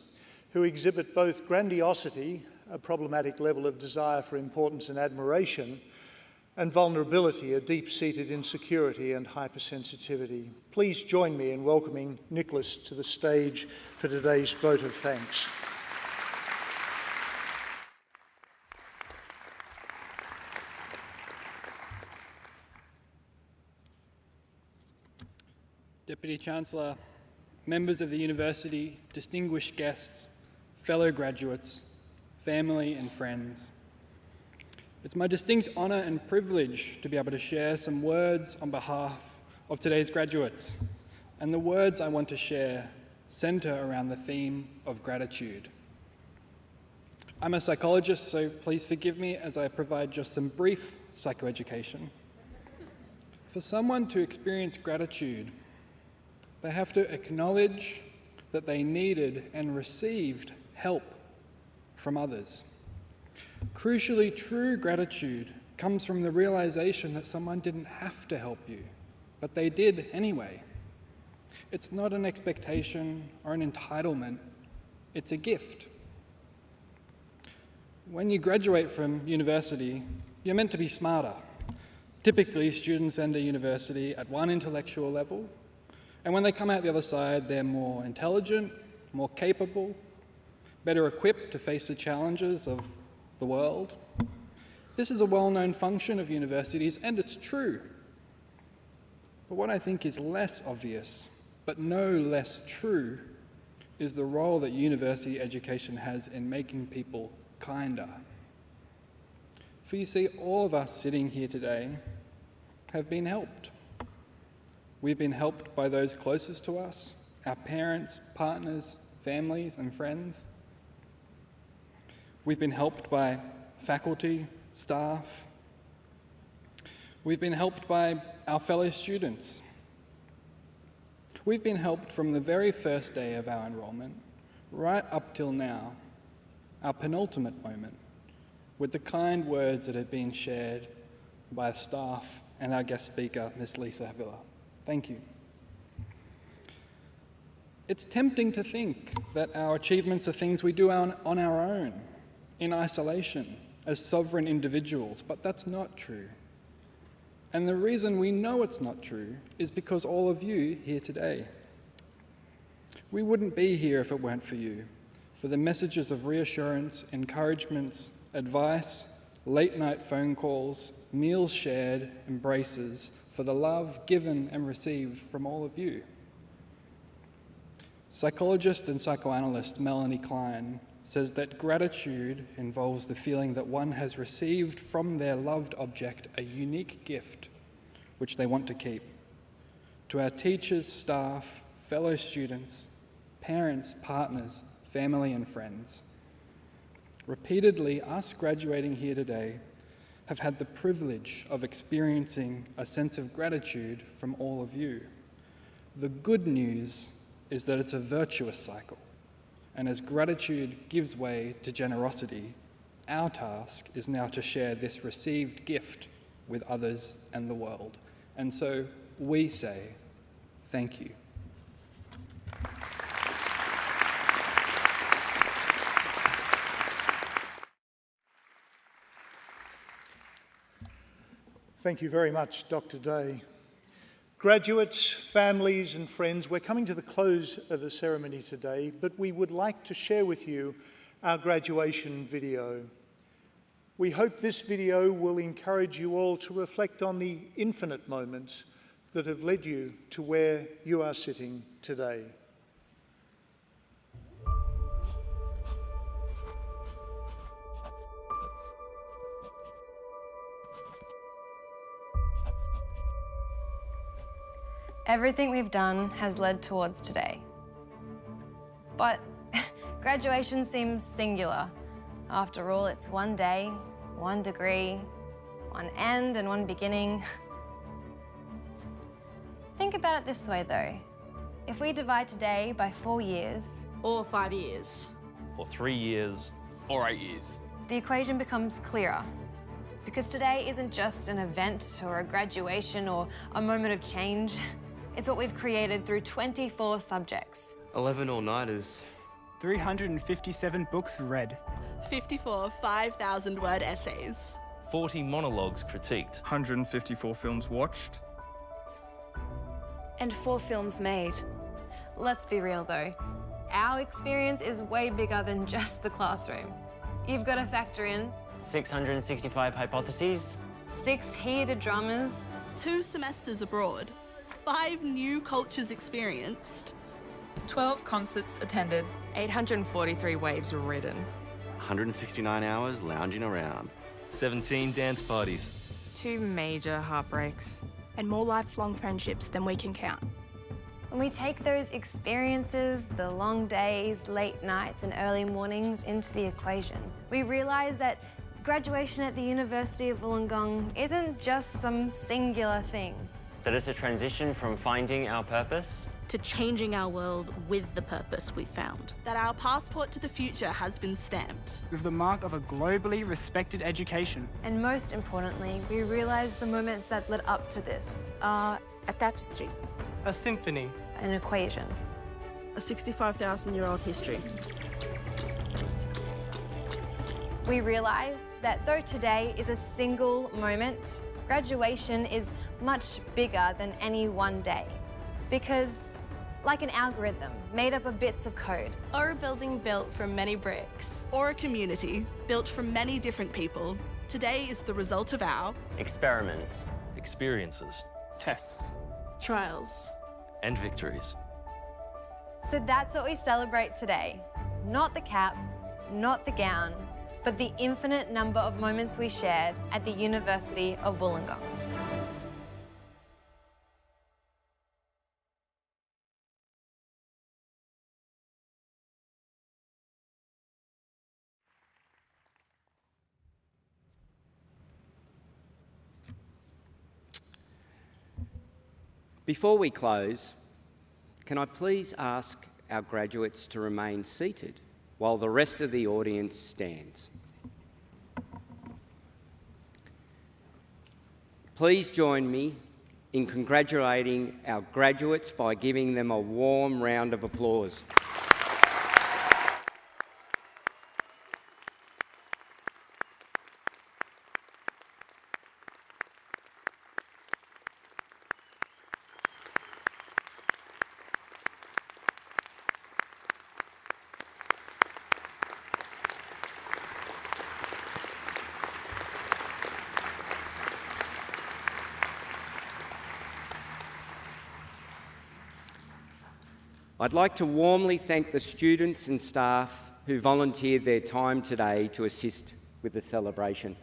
who exhibit both grandiosity, a problematic level of desire for importance and admiration, and vulnerability, a deep-seated insecurity and hypersensitivity. Please join me in welcoming Nicholas to the stage for today's vote of thanks. Deputy Chancellor, members of the university, distinguished guests, fellow graduates, family and friends. It's my distinct honour and privilege to be able to share some words on behalf of today's graduates, and the words I want to share centre around the theme of gratitude. I'm a psychologist, so please forgive me as I provide just some brief psychoeducation. For someone to experience gratitude, they have to acknowledge that they needed and received help from others. Crucially, true gratitude comes from the realization that someone didn't have to help you, but they did anyway. It's not an expectation or an entitlement, it's a gift. When you graduate from university, you're meant to be smarter. Typically, students enter university at one intellectual level, and when they come out the other side, they're more intelligent, more capable, better equipped to face the challenges of the world. This is a well-known function of universities, and it's true. But what I think is less obvious, but no less true, is the role that university education has in making people kinder. For you see, all of us sitting here today have been helped. We've been helped by those closest to us, our parents, partners, families, and friends. We've been helped by faculty, staff. We've been helped by our fellow students. We've been helped from the very first day of our enrolment, right up till now, our penultimate moment, with the kind words that have been shared by staff and our guest speaker, Ms. Lisa Havila. Thank you. It's tempting to think that our achievements are things we do on our own, in isolation, as sovereign individuals, but that's not true. And the reason we know it's not true is because all of you here today. We wouldn't be here if it weren't for you, for the messages of reassurance, encouragements, advice, late-night phone calls, meals shared, embraces, for the love given and received from all of you. Psychologist and psychoanalyst Melanie Klein says that gratitude involves the feeling that one has received from their loved object a unique gift which they want to keep. To our teachers, staff, fellow students, parents, partners, family and friends, repeatedly us graduating here today have had the privilege of experiencing a sense of gratitude from all of you. The good news is that it's a virtuous cycle. And as gratitude gives way to generosity, our task is now to share this received gift with others and the world. And so we say, thank you. Thank you very much, Dr. Day. Graduates, families and friends, we're coming to the close of the ceremony today, but we would like to share with you our graduation video. We hope this video will encourage you all to reflect on the infinite moments that have led you to where you are sitting today. Everything we've done has led towards today. But graduation seems singular. After all, it's one day, one degree, one end and one beginning. Think about it this way though. If we divide today by 4 years, Or 5 years. Or 3 years. Or 8 years. the equation becomes clearer. Because today isn't just an event or a graduation or a moment of change. It's what we've created through 24 subjects. 11 all-nighters. 357 books read. 54 5,000-word essays. 40 monologues critiqued. 154 films watched. And 4 films made. Let's be real though. Our experience is way bigger than just the classroom. You've got to factor in 665 hypotheses. 6 heated dramas. 2 semesters abroad. 5 new cultures experienced. 12 concerts attended. 843 waves ridden. 169 hours lounging around. 17 dance parties. 2 major heartbreaks. And more lifelong friendships than we can count. When we take those experiences, the long days, late nights and early mornings into the equation, we realise that graduation at the University of Wollongong isn't just some singular thing. That it's a transition from finding our purpose to changing our world with the purpose we found. That our passport to the future has been stamped. With the mark of a globally respected education. And most importantly, we realise the moments that led up to this are a tapestry, a symphony, an equation, a 65,000-year-old history. We realise that though today is a single moment, graduation is much bigger than any one day. Because, like an algorithm made up of bits of code, Or a building built from many bricks. Or a community built from many different people, today is the result of our experiments, experiences, tests, trials, and victories. So that's what we celebrate today. Not the cap, not the gown, but the infinite number of moments we shared at the University of Wollongong. Before we close, can I please ask our graduates to remain seated while the rest of the audience stands? Please join me in congratulating our graduates by giving them a warm round of applause. I'd like to warmly thank the students and staff who volunteered their time today to assist with the celebration.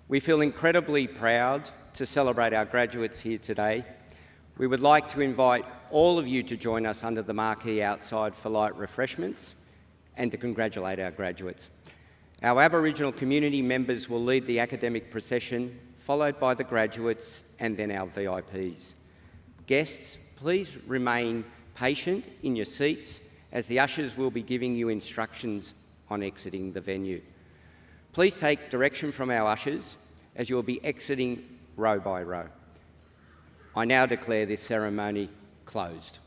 We feel incredibly proud to celebrate our graduates here today. We would like to invite all of you to join us under the marquee outside for light refreshments and to congratulate our graduates. Our Aboriginal community members will lead the academic procession, followed by the graduates and then our VIPs. Guests, please remain patient in your seats as the ushers will be giving you instructions on exiting the venue. Please take direction from our ushers as you will be exiting row by row. I now declare this ceremony closed.